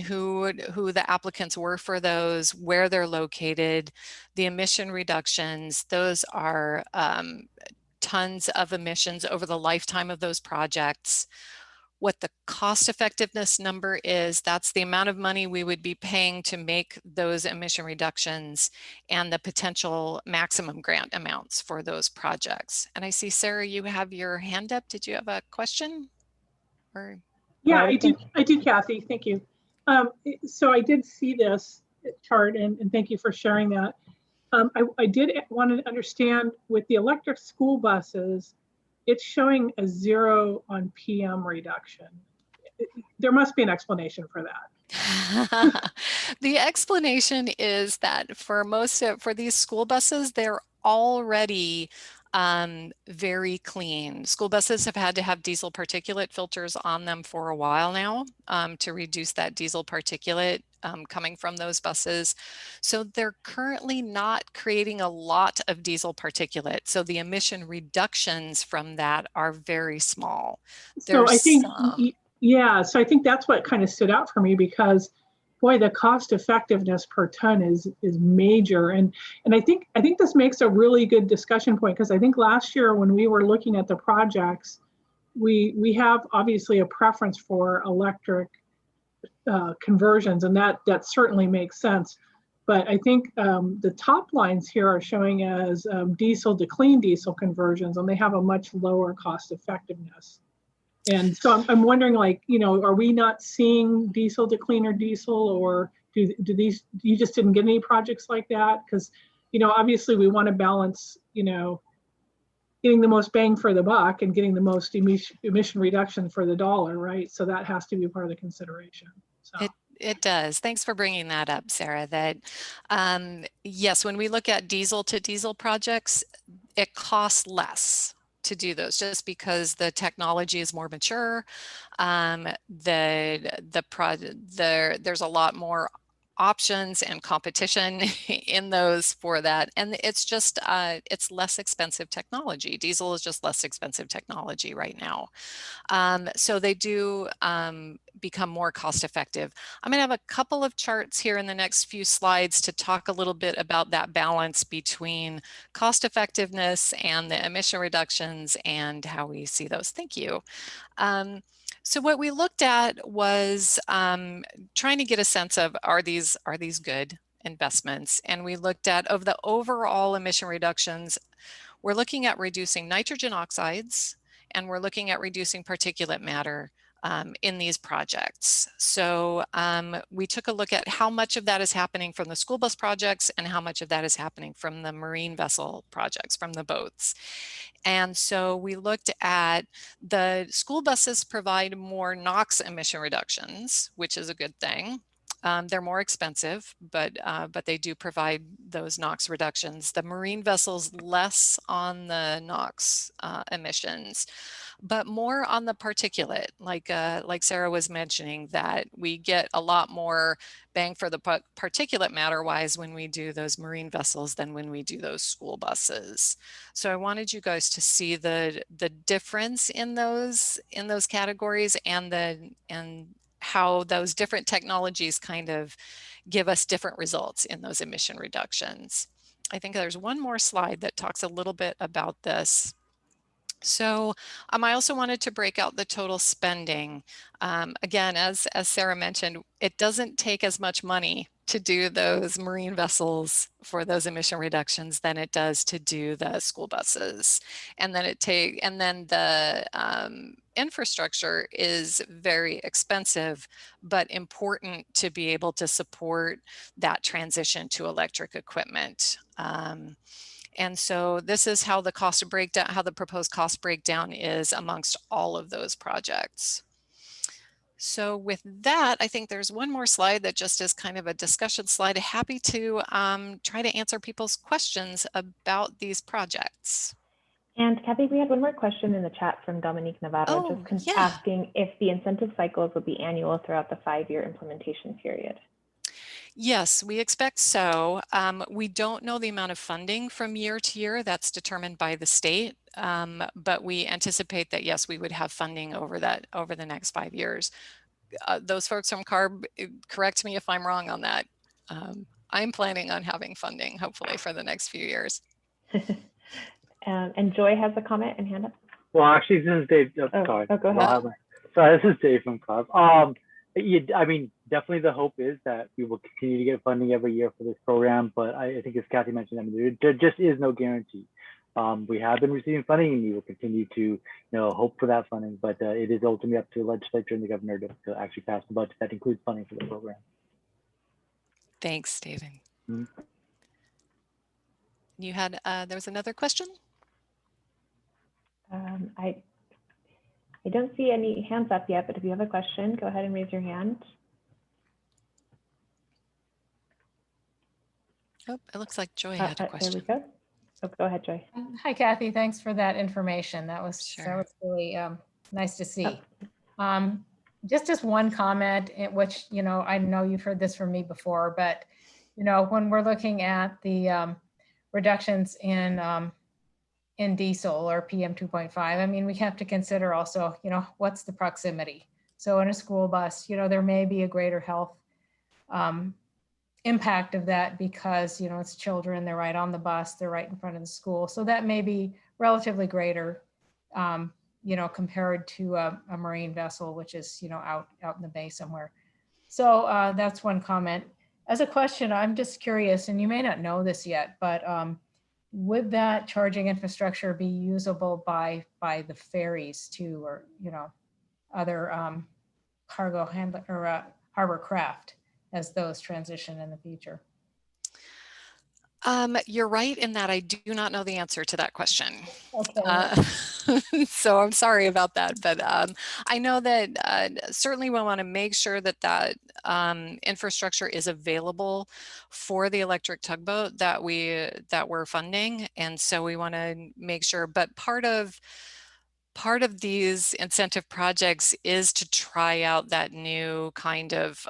who the applicants were for those, where they're located, the emission reductions. Those are tons of emissions over the lifetime of those projects. What the cost effectiveness number is, that's the amount of money we would be paying to make those emission reductions and the potential maximum grant amounts for those projects. And I see, Sarah, you have your hand up. Did you have a question? Or...
Yeah, I do, Kathy. Thank you. So I did see this chart, and thank you for sharing that. I did want to understand with the electric school buses, it's showing a 0 on PM reduction. There must be an explanation for that.
The explanation is that for these school buses, they're already very clean. School buses have had to have diesel particulate filters on them for a while now to reduce that diesel particulate coming from those buses. So they're currently not creating a lot of diesel particulate. So the emission reductions from that are very small.
So I
There's
think,
some.
yeah, so I think that's what kind of stood out for me, because boy, the cost effectiveness per ton is major. And I think this makes a really good discussion point, because I think last year when we were looking at the projects, we have obviously a preference for electric conversions, and that certainly makes sense. But I think the top lines here are showing as diesel to clean diesel conversions, and they have a much lower cost effectiveness. And so I'm wondering, like, you know, are we not seeing diesel to cleaner diesel, or do these, you just didn't get any projects like that? Because, you know, obviously we want to balance, you know, getting the most bang for the buck and getting the most emission reduction for the dollar, right? So that has to be part of the consideration. So.
It does. Thanks for bringing that up, Sarah. That yes, when we look at diesel to diesel projects, it costs less to do those just because the technology is more mature. There's a lot more options and competition in those for that, and it's just it's less expensive technology. Diesel is just less expensive technology right now, so they do become more cost effective. I'm going to have a couple of charts here in the next few slides to talk a little bit about that balance between cost effectiveness and the emission reductions and how we see those. Thank you. So what we looked at was trying to get a sense of, are these good investments? And we looked at, of the overall emission reductions, we're looking at reducing nitrogen oxides, and we're looking at reducing particulate matter in these projects. So we took a look at how much of that is happening from the school bus projects and how much of that is happening from the marine vessel projects, from the boats. And so we looked at the school buses provide more NOx emission reductions, which is a good thing. They're more expensive, but they do provide those NOx reductions. The marine vessels less on the NOx emissions, but more on the particulate, like Sarah was mentioning, that we get a lot more bang for the particulate matter wise when we do those marine vessels than when we do those school buses. So I wanted you guys to see the difference in those categories, and how those different technologies kind of give us different results in those emission reductions. I think there's one more slide that talks a little bit about this. So I also wanted to break out the total spending. Again, as Sarah mentioned, it doesn't take as much money to do those marine vessels for those emission reductions than it does to do the school buses. And then the infrastructure is very expensive, but important to be able to support that transition to electric equipment. And so this is how the cost breakdown, how the proposed cost breakdown is amongst all of those projects. So with that, I think there's one more slide that just is kind of a discussion slide. Happy to try to answer people's questions about these projects.
And Kathy, we had one more question in the chat from Dominique Navarro, just asking if the incentive cycles will be annual throughout the 5-year implementation period.
Yes, we expect so. We don't know the amount of funding from year to year. That's determined by the state, but we anticipate that, yes, we would have funding over the next 5 years. Those folks from CARB, correct me if I'm wrong on that. I'm planning on having funding, hopefully, for the next few years.
And Joy has a comment and hand up.
Well, actually, this is Dave. Sorry.
Go ahead.
Sorry, this is Dave from CARB. I mean, definitely the hope is that we will continue to get funding every year for this program, but I think as Kathy mentioned, I mean, there just is no guarantee. We have been receiving funding, and we will continue to, hope for that funding, but it is ultimately up to the legislature and the governor to actually pass the budget that includes funding for the program.
Thanks, David. Mm-hmm. You had, there was another question?
I don't see any hands up yet, but if you have a question, go ahead and raise your hand.
Oh, it looks like Joy had a question.
There we go. Oh, go ahead, Joy.
Hi, Kathy. Thanks for that information. That was really nice to see. Just one comment, which, you know, I know you've heard this from me before, but, you know, when we're looking at the reductions in diesel or PM 2.5, I mean, we have to consider also, you know, what's the proximity? So in a school bus, you know, there may be a greater health impact of that because, you know, it's children, they're right on the bus, they're right in front of the school. So that may be relatively greater, you know, compared to a marine vessel, which is, you know, out in the bay somewhere. So that's one comment. As a question, I'm just curious, and you may not know this yet, but would that charging infrastructure be usable by the ferries too, or, you know, other cargo handler or harbor craft as those transition in the future?
You're right in that I do not know the answer to that question.
Okay.
So I'm sorry about that, but I know that certainly we want to make sure that that infrastructure is available for the electric tugboat that we're funding, and so we want to make sure. But part of these incentive projects is to try out that new kinds of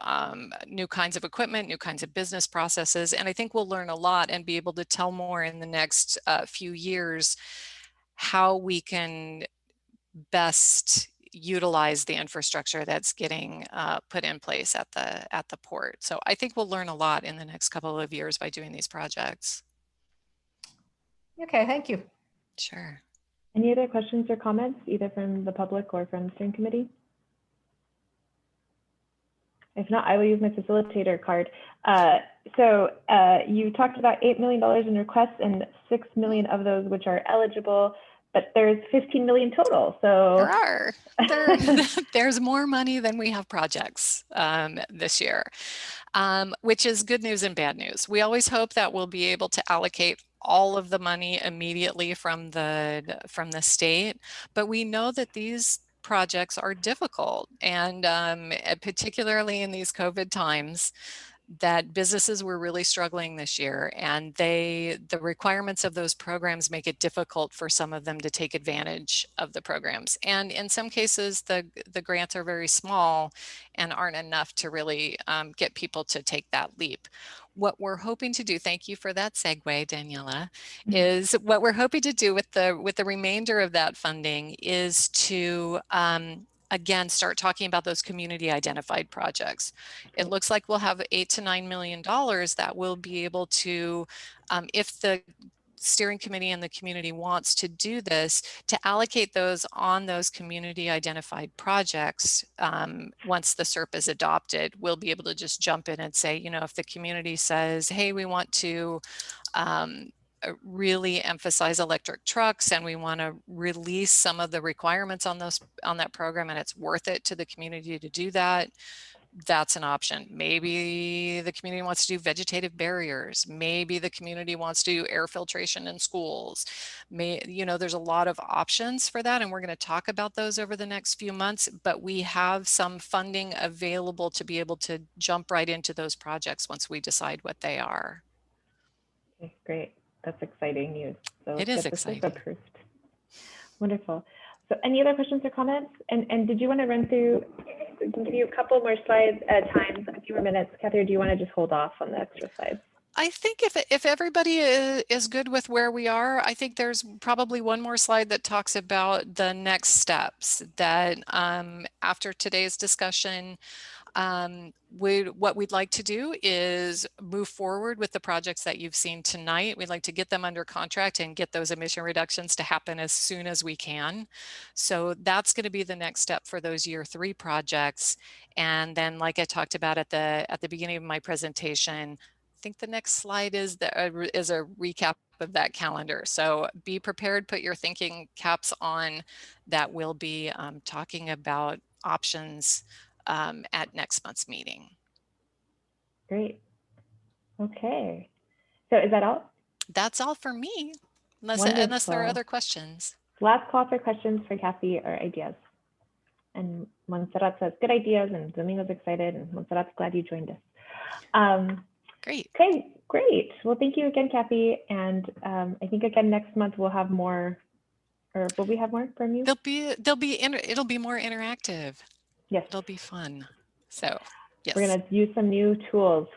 equipment, new kinds of business processes. And I think we'll learn a lot and be able to tell more in the next few years how we can best utilize the infrastructure that's getting put in place at the port. So I think we'll learn a lot in the next couple of years by doing these projects.
Okay, thank you.
Sure.
Any other questions or comments, either from the public or from the steering committee? If not, I will use my facilitator card. So you talked about $8 million in requests and 6 million of those which are eligible, but there's 15 million total. So
there's more money than we have projects this year, which is good news and bad news. We always hope that we'll be able to allocate all of the money immediately from the state, but we know that these projects are difficult, and particularly in these COVID times, that businesses were really struggling this year, and the requirements of those programs make it difficult for some of them to take advantage of the programs. And in some cases, the grants are very small and aren't enough to really get people to take that leap. What we're hoping to do, thank you for that segue, Daniela, is what we're hoping to do with the remainder of that funding is to again, start talking about those community identified projects. It looks like we'll have $8 to $9 million that we'll be able to, if the steering committee and the community wants to do this, to allocate those on those community identified projects. Once the SERP is adopted, we'll be able to just jump in and say, you know, if the community says, hey, we want to really emphasize electric trucks and we want to release some of the requirements on that program, and it's worth it to the community to do that, that's an option. Maybe the community wants to do vegetative barriers. Maybe the community wants to do air filtration in schools. You know, there's a lot of options for that, and we're going to talk about those over the next few months, but we have some funding available to be able to jump right into those projects once we decide what they are.
Okay, great. That's exciting news. So
it is exciting.
Approved. Wonderful. So any other questions or comments? And did you want to run through, give you a couple more slides at a time, a few more minutes? Kathy, or do you want to just hold off on the extra slides?
I think if everybody is good with where we are, I think there's probably one more slide that talks about the next steps that after today's discussion, what we'd like to do is move forward with the projects that you've seen tonight. We'd like to get them under contract and get those emission reductions to happen as soon as we can. So that's going to be the next step for those year 3 projects. And then, like I talked about at the beginning of my presentation, I think the next slide is a recap of that calendar. So be prepared, put your thinking caps on, that we'll be talking about options at next month's meeting.
Great. Okay. So is that all?
That's all for me, unless there are other questions.
Last call for questions for Kathy or ideas. And Montserrat says, good ideas, and Domingo's excited, and Montserrat's glad you joined us.
Great.
Okay, great. Well, thank you again, Kathy. And I think again next month we'll have more, or will we have more from you?
It'll be more interactive.
Yes.
It'll be fun. So yes.
We're going to use some new tools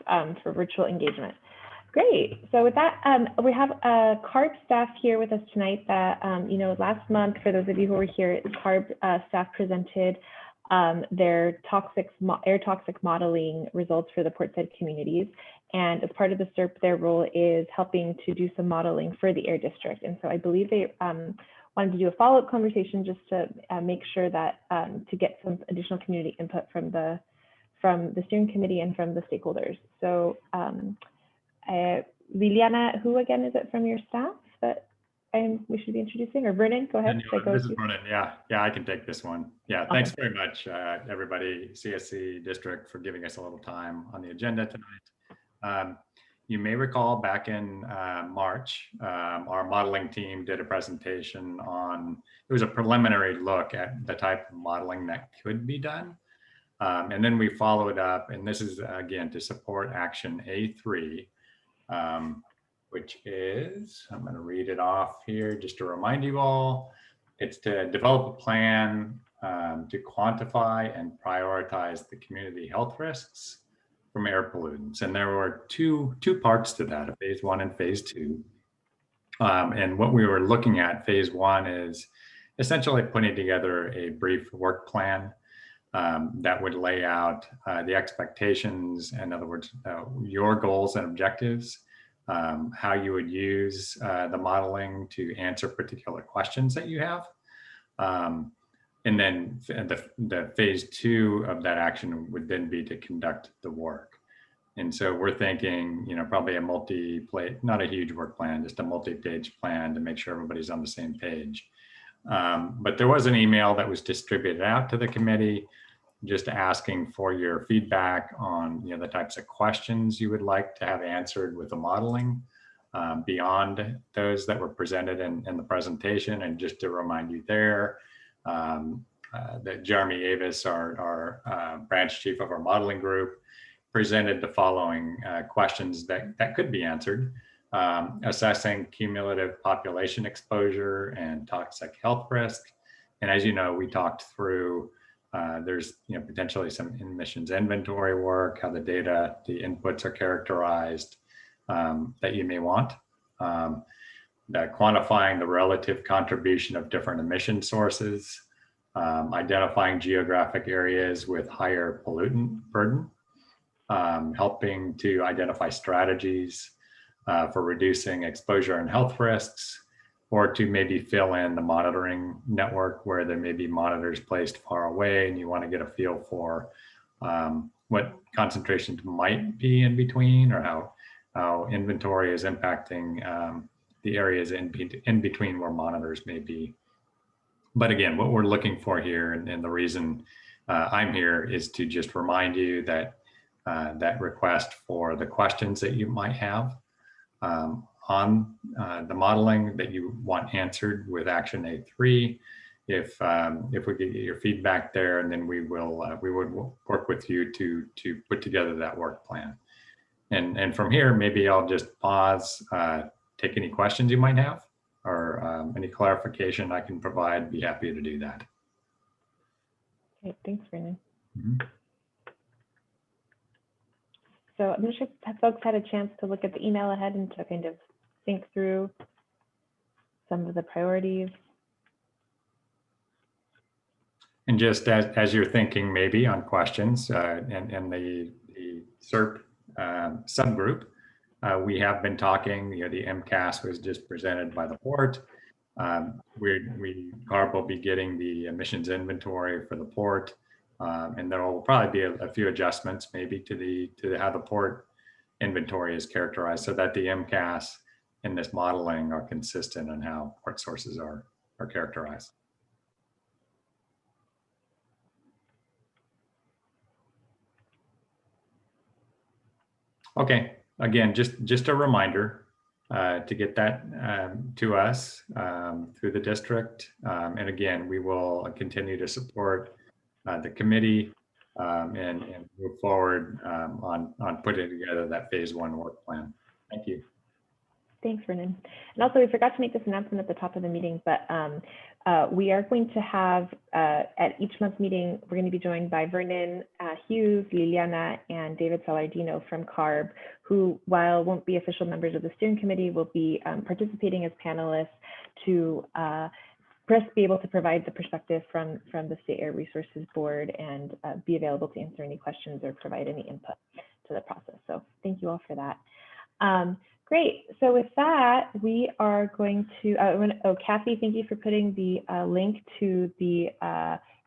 for virtual engagement. Great. So with that, we have CARB staff here with us tonight that, you know, last month, for those of you who were here, CARB staff presented their air toxic modeling results for the portside communities. And as part of the SERP, their role is helping to do some modeling for the air district. And so I believe they wanted to do a follow-up conversation just to make sure that to get some additional community input from the steering committee and from the stakeholders. So Liliana, who again is it from your staff that we should be introducing? Or Vernon, go ahead.
This is Vernon. Yeah, I can take this one. Yeah, thanks very much, everybody, CSC District, for giving us a little time on the agenda tonight. You may recall back in March, our modeling team did a presentation on, it was a preliminary look at the type of modeling that could be done. And then we followed up, and this is again to support action A3, which is, I'm going to read it off here just to remind you all. It's to develop a plan to quantify and prioritize the community health risks from air pollutants. And there were two parts to that, a phase 1 and phase 2. And what we were looking at, phase 1 is essentially putting together a brief work plan that would lay out the expectations, in other words, your goals and objectives, how you would use the modeling to answer particular questions that you have. And then the phase 2 of that action would then be to conduct the work. And so we're thinking, you know, probably a not a huge work plan, just a multi-page plan to make sure everybody's on the same page. But there was an email that was distributed out to the committee just asking for your feedback on, you know, the types of questions you would like to have answered with the modeling beyond those that were presented in the presentation. And just to remind you there, that Jeremy Avis, our branch chief of our modeling group, presented the following questions that could be answered. Assessing cumulative population exposure and toxic health risk. And as you know, we talked through, there's, you know, potentially some emissions inventory work, how the data, the inputs are characterized that you may want. Quantifying the relative contribution of different emission sources, identifying geographic areas with higher pollutant burden, helping to identify strategies for reducing exposure and health risks, or to maybe fill in the monitoring network where there may be monitors placed far away and you want to get a feel for what concentrations might be in between, or how inventory is impacting the areas in between where monitors may be. But again, what we're looking for here, and the reason I'm here, is to just remind you that that request for the questions that you might have on the modeling that you want answered with action A3. If we could get your feedback there, and then we would work with you to put together that work plan. And from here, maybe I'll just pause, take any questions you might have, or any clarification I can provide. Be happy to do that.
Okay, thanks, Vernon.
Mm-hmm.
So I'm not sure if folks had a chance to look at the email ahead and to kind of think through some of the priorities.
And just as you're thinking maybe on questions and the SERP subgroup, we have been talking, you know, the MCAS was just presented by the port. CARB will be getting the emissions inventory for the port. And there will probably be a few adjustments maybe to how the port inventory is characterized, so that the MCAS in this modeling are consistent on how port sources are characterized. Okay, again, just a reminder to get that to us through the district. And again, we will continue to support the committee and move forward on putting together that phase 1 work plan. Thank you.
Thanks, Vernon. And also, we forgot to make this announcement at the top of the meeting, but we are going to have, at each month's meeting, we're going to be joined by Vernon Hughes, Liliana, and David Salardino from CARB, who, while won't be official members of the steering committee, will be participating as panelists to be able to provide the perspective from the State Air Resources Board and be available to answer any questions or provide any input to the process. So thank you all for that. Great. So with that, we are going to, Kathy, thank you for putting the link to the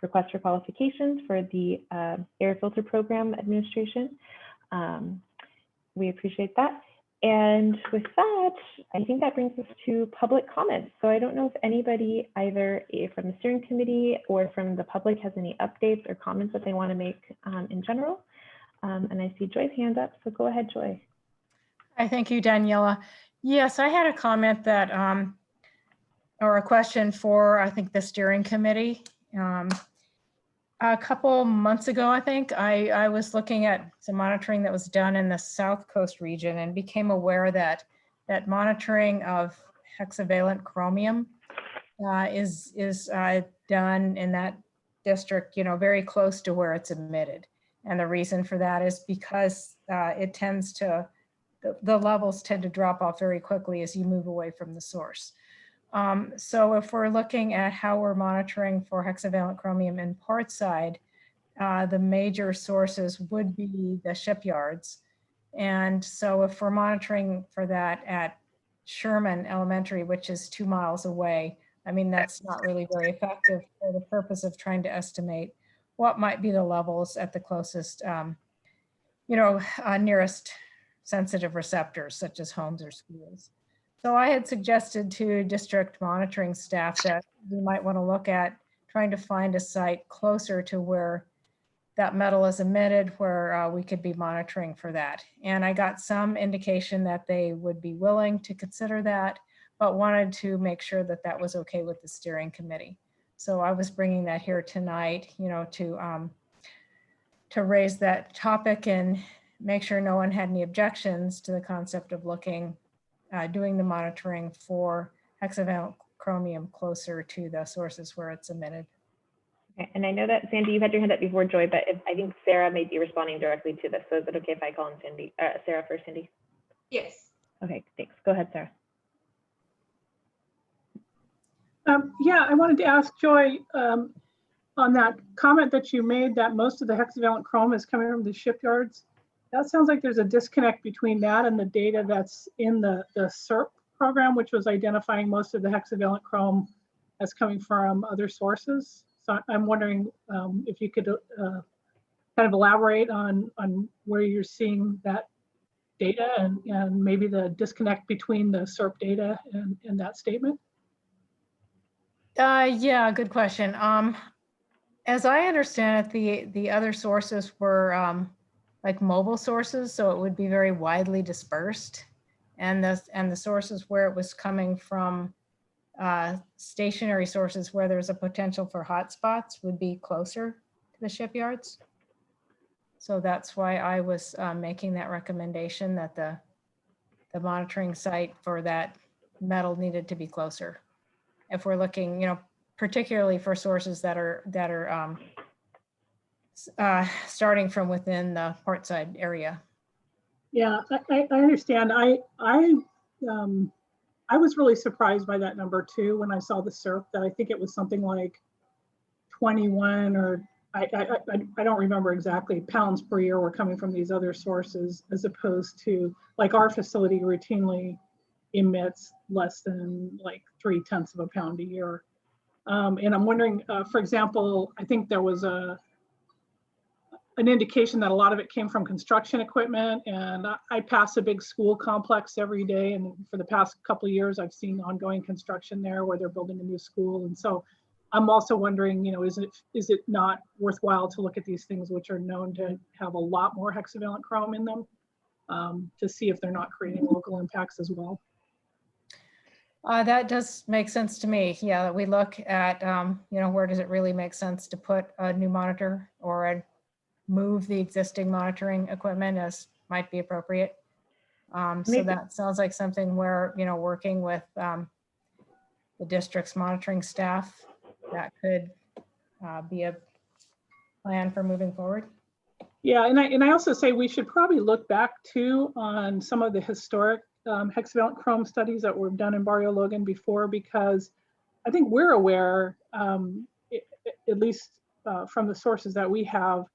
request for qualifications for the air filter program administration. We appreciate that. And with that, I think that brings us to public comments. So I don't know if anybody either from the steering committee or from the public has any updates or comments that they want to make in general. And I see Joy's hand up, so go ahead, Joy.
Hi, thank you, Daniela. Yes, I had a comment that, or a question for, I think, the steering committee. A couple months ago, I think, I was looking at some monitoring that was done in the South Coast region and became aware that monitoring of hexavalent chromium is done in that district, very close to where it's emitted. And the reason for that is because it tends to, the levels tend to drop off very quickly as you move away from the source. So if we're looking at how we're monitoring for hexavalent chromium in Portside, the major sources would be the shipyards. And so if we're monitoring for that at Sherman Elementary, which is 2 miles away, I mean, that's not really very effective for the purpose of trying to estimate what might be the levels at the closest, nearest sensitive receptors, such as homes or schools. So I had suggested to district monitoring staff that we might want to look at trying to find a site closer to where that metal is emitted, where we could be monitoring for that. And I got some indication that they would be willing to consider that, but wanted to make sure that that was okay with the steering committee. So I was bringing that here tonight, to raise that topic and make sure no one had any objections to the concept of doing the monitoring for hexavalent chromium closer to the sources where it's emitted.
Okay, and I know that Sandy, you had your hand up before, Joy, but I think Sarah may be responding directly to this. So is it okay if I call on Sarah first, Sandy?
Yes.
Okay, thanks. Go ahead, Sarah.
Yeah, I wanted to ask Joy on that comment that you made that most of the hexavalent chrome is coming from the shipyards. That sounds like there's a disconnect between that and the data that's in the SERP program, which was identifying most of the hexavalent chrome as coming from other sources. So I'm wondering if you could kind of elaborate on where you're seeing that data and maybe the disconnect between the SERP data and that statement.
Yeah, good question. As I understand it, the other sources were like mobile sources, so it would be very widely dispersed, and the sources where it was coming from, stationary sources where there's a potential for hotspots, would be closer to the shipyards. So that's why I was making that recommendation that the monitoring site for that metal needed to be closer. If we're looking, particularly for sources that are starting from within the Portside area.
Yeah, I understand. I was really surprised by that number too when I saw the SERP, that I think it was something like 21 or I don't remember exactly, pounds per year were coming from these other sources, as opposed to like our facility routinely emits less than like 0.3 of a pound a year. And I'm wondering, for example, I think there was an indication that a lot of it came from construction equipment, and I pass a big school complex every day, and for the past couple of years I've seen ongoing construction there where they're building a new school. And so I'm also wondering, is it not worthwhile to look at these things which are known to have a lot more hexavalent chrome in them, to see if they're not creating local impacts as well?
That does make sense to me. Yeah, we look at, where does it really make sense to put a new monitor or move the existing monitoring equipment as might be appropriate. So
Maybe-
that sounds like something where, working with the district's monitoring staff, that could be a plan for moving forward.
Yeah, and I also say we should probably look back too on some of the historic hexavalent chrome studies that were done in Barrio Logan before, because I think we're aware, at least from the sources that we have,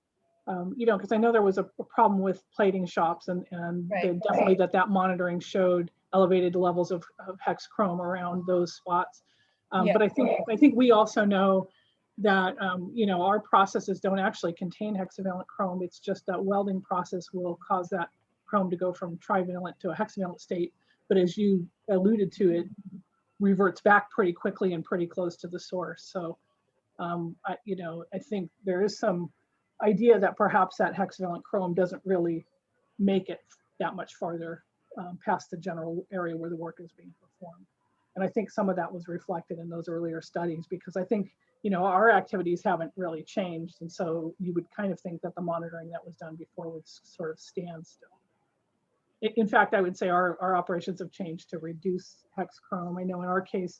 because I know there was a problem with plating shops, and definitely that monitoring showed elevated levels of hex chrome around those spots. But I think we also know that our processes don't actually contain hexavalent chrome. It's just that welding process will cause that chrome to go from trivalent to a hexavalent state. But as you alluded to, it reverts back pretty quickly and pretty close to the source. So I think there is some idea that perhaps that hexavalent chrome doesn't really make it that much farther past the general area where the work is being performed. And I think some of that was reflected in those earlier studies, because I think, our activities haven't really changed. And so you would kind of think that the monitoring that was done before would sort of stand still. In fact, I would say our operations have changed to reduce hex chrome. I know in our case,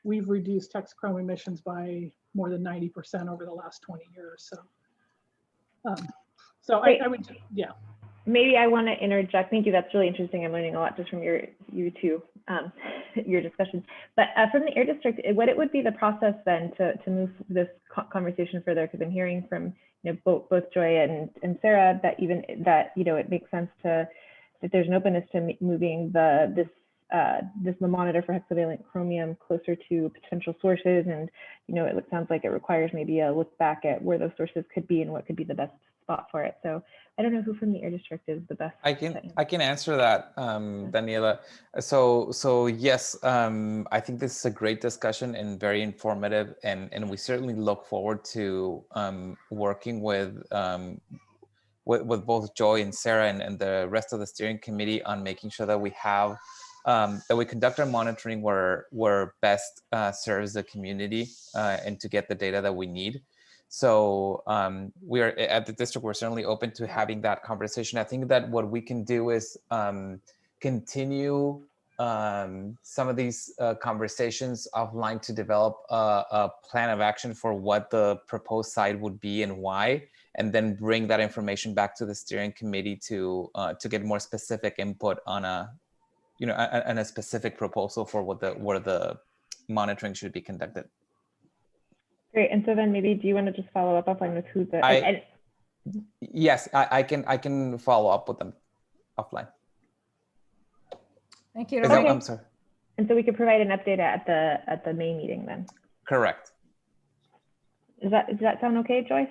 we've reduced hex chrome emissions by more than 90% over the last 20 years. So I would, yeah.
Maybe I want to interject. Thank you. That's really interesting. I'm learning a lot just from you two, your discussion. But from the Air District, what it would be the process then to move this conversation further? Because I'm hearing from both Joy and Sarah that it makes sense that there's an openness to moving this monitor for hexavalent chromium closer to potential sources, and it sounds like it requires maybe a look back at where those sources could be and what could be the best spot for it. So I don't know who from the Air District is the best.
I can answer that, Daniela. So yes, I think this is a great discussion and very informative, and we certainly look forward to working with both Joy and Sarah and the rest of the steering committee on making sure that we have that we conduct our monitoring where best serves the community and to get the data that we need. So we are at the district, we're certainly open to having that conversation. I think that what we can do is continue some of these conversations offline to develop a plan of action for what the proposed site would be and why, and then bring that information back to the steering committee to get more specific input on a specific proposal for where the monitoring should be conducted.
Great. And so then maybe, do you want to just follow up offline with who the?
Yes, I can follow up with them offline.
Thank you.
Okay.
I'm sorry.
And so we could provide an update at the May meeting then.
Correct.
Does that sound okay, Joy?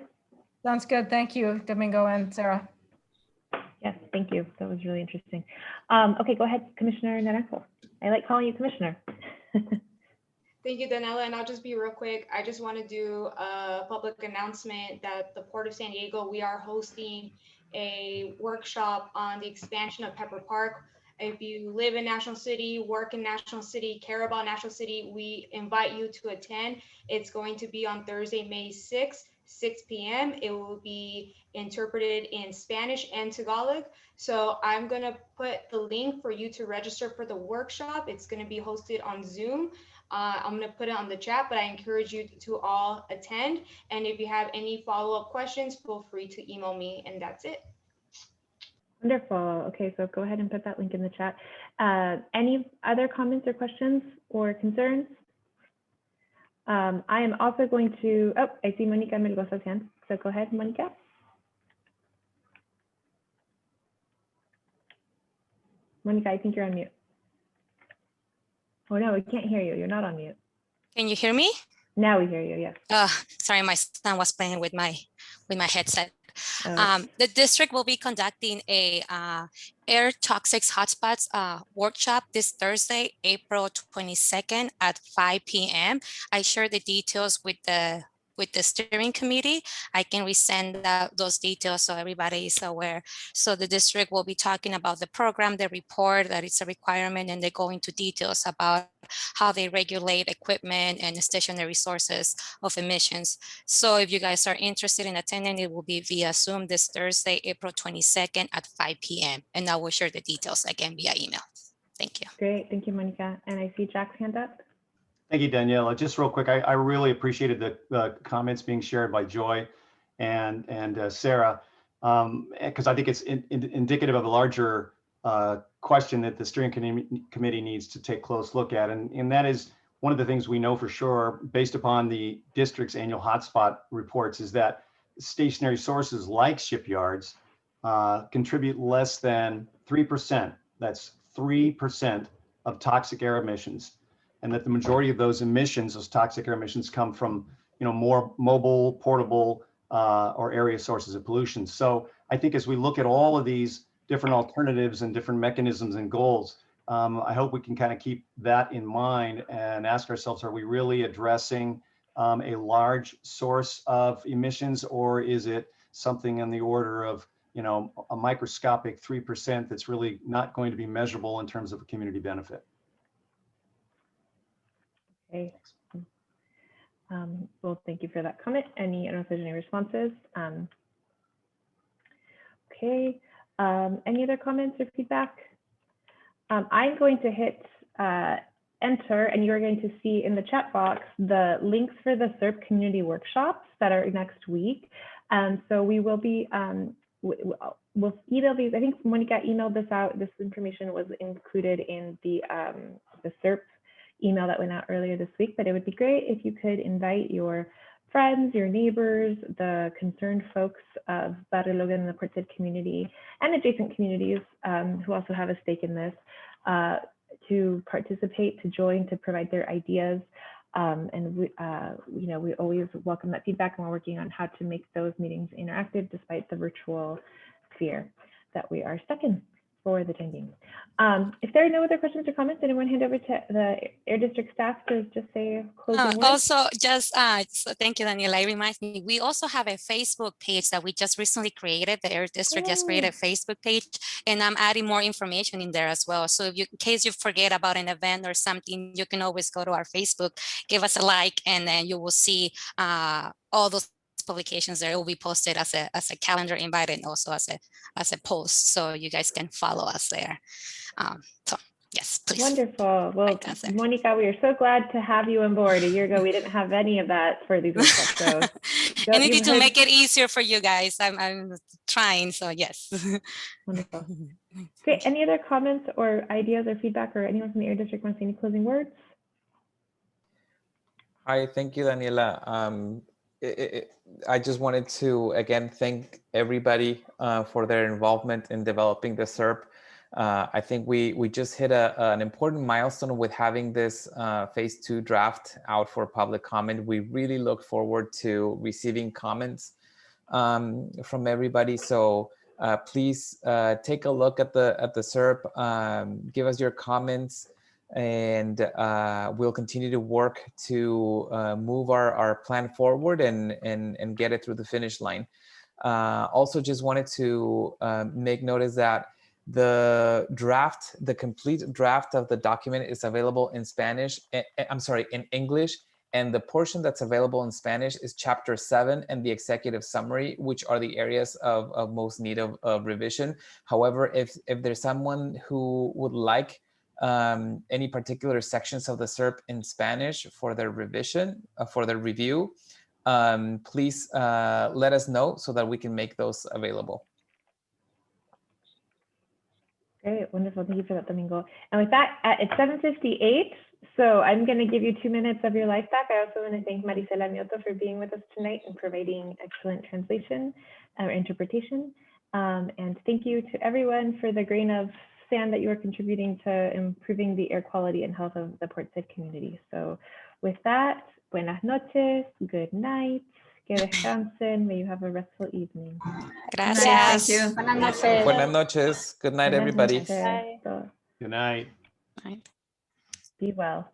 Sounds good. Thank you, Domingo and Sarah.
Yes, thank you. That was really interesting. Okay, go ahead, Commissioner Naranjo. I like calling you Commissioner.
Thank you, Danella, and I'll just be real quick. I just want to do a public announcement that the Port of San Diego, we are hosting a workshop on the expansion of Pepper Park. If you live in National City, work in National City, care about National City, we invite you to attend. It's going to be on Thursday, May 6th, 6 p.m. It will be interpreted in Spanish and Tagalog. So I'm going to put the link for you to register for the workshop. It's going to be hosted on Zoom. I'm going to put it on the chat, but I encourage you to all attend. And if you have any follow-up questions, feel free to email me, and that's it.
Wonderful. Okay, so go ahead and put that link in the chat. Any other comments or questions or concerns? I am also going to, I see Monica Melgoza's hand. So go ahead, Monica. Monica, I think you're on mute. Oh no, we can't hear you. You're not on mute.
Can you hear me?
Now we hear you, yes.
Sorry, my son was playing with my headset.
Oh.
The district will be conducting a air toxics hotspots workshop this Thursday, April 22nd at 5 p.m. I shared the details with the with the steering committee, I can resend those details so everybody is aware. So the district will be talking about the program, the report, that it's a requirement, and they go into details about how they regulate equipment and stationary sources of emissions. So if you guys are interested in attending, it will be via Zoom this Thursday, April 22nd at 5 p.m. And I will share the details again via email. Thank you.
Great, thank you, Monica. And I see Jack's hand up.
Thank you, Daniela. Just real quick, I really appreciated the comments being shared by Joy and Sarah, because I think it's indicative of a larger question that the steering committee needs to take a close look at. And that is one of the things we know for sure, based upon the district's annual hotspot reports, is that stationary sources like shipyards contribute less than 3%. That's 3% of toxic air emissions. And that the majority of those emissions, those toxic air emissions, come from, more mobile, portable, or area sources of pollution. So I think as we look at all of these different alternatives and different mechanisms and goals, I hope we can kind of keep that in mind and ask ourselves, are we really addressing a large source of emissions, or is it something in the order of, a microscopic 3% that's really not going to be measurable in terms of a community benefit?
Okay. Well, thank you for that comment. I don't know if there's any responses. Okay. Any other comments or feedback? I'm going to hit enter, and you're going to see in the chat box the links for the SERP community workshops that are next week. So we will be, we'll email these. I think Monica emailed this out. This information was included in the SERP email that went out earlier this week, but it would be great if you could invite your friends, your neighbors, the concerned folks of Barrio Logan and the Port Said community and adjacent communities who also have a stake in this to participate, to join, to provide their ideas. And we always welcome that feedback, and we're working on how to make those meetings interactive despite the virtual sphere that we are stuck in for the time being. If there are no other questions or comments, anyone hand over to the Air District staff to just say closing words?
Also, just so thank you, Daniela. It reminds me, we also have a Facebook page that we just recently created. The Air District just created a Facebook page, and I'm adding more information in there as well. So if you, in case you forget about an event or something, you can always go to our Facebook, give us a like, and then you will see all those publications there. It will be posted as a calendar invite and also as a post, so you guys can follow us there. So yes, please.
Wonderful. Well, Monica, we are so glad to have you on board. A year ago, we didn't have any of that for these workshops. So
I needed to make it easier for you guys. I'm trying, so yes.
Wonderful. Great. Any other comments or ideas or feedback, or anyone from the Air District wants any closing words?
Hi, thank you, Daniela. I just wanted to again thank everybody for their involvement in developing the SERP. I think we just hit an important milestone with having this phase 2 draft out for public comment. We really look forward to receiving comments from everybody. So please take a look at the SERP, give us your comments, and we'll continue to work to move our plan forward and get it through the finish line. Also just wanted to make notice that the complete draft of the document is available in Spanish, in English, and the portion that's available in Spanish is Chapter 7 and the executive summary, which are the areas of most need of revision. However, if there's someone who would like any particular sections of the SERP in Spanish for their revision, for their review, please let us know so that we can make those available.
Great, wonderful. Thank you for that, Domingo. And with that, it's 7:58, so I'm going to give you 2 minutes of your life back. I also want to thank Marisela Mioto for being with us tonight and providing excellent translation or interpretation. And thank you to everyone for the grain of sand that you are contributing to improving the air quality and health of the Port Said community. So with that, buenas noches, good night, que descansen, may you have a restful evening.
Gracias.
Thank you.
Buenas noches.
Buenas noches. Good night, everybody.
Good night.
Good night.
Be well.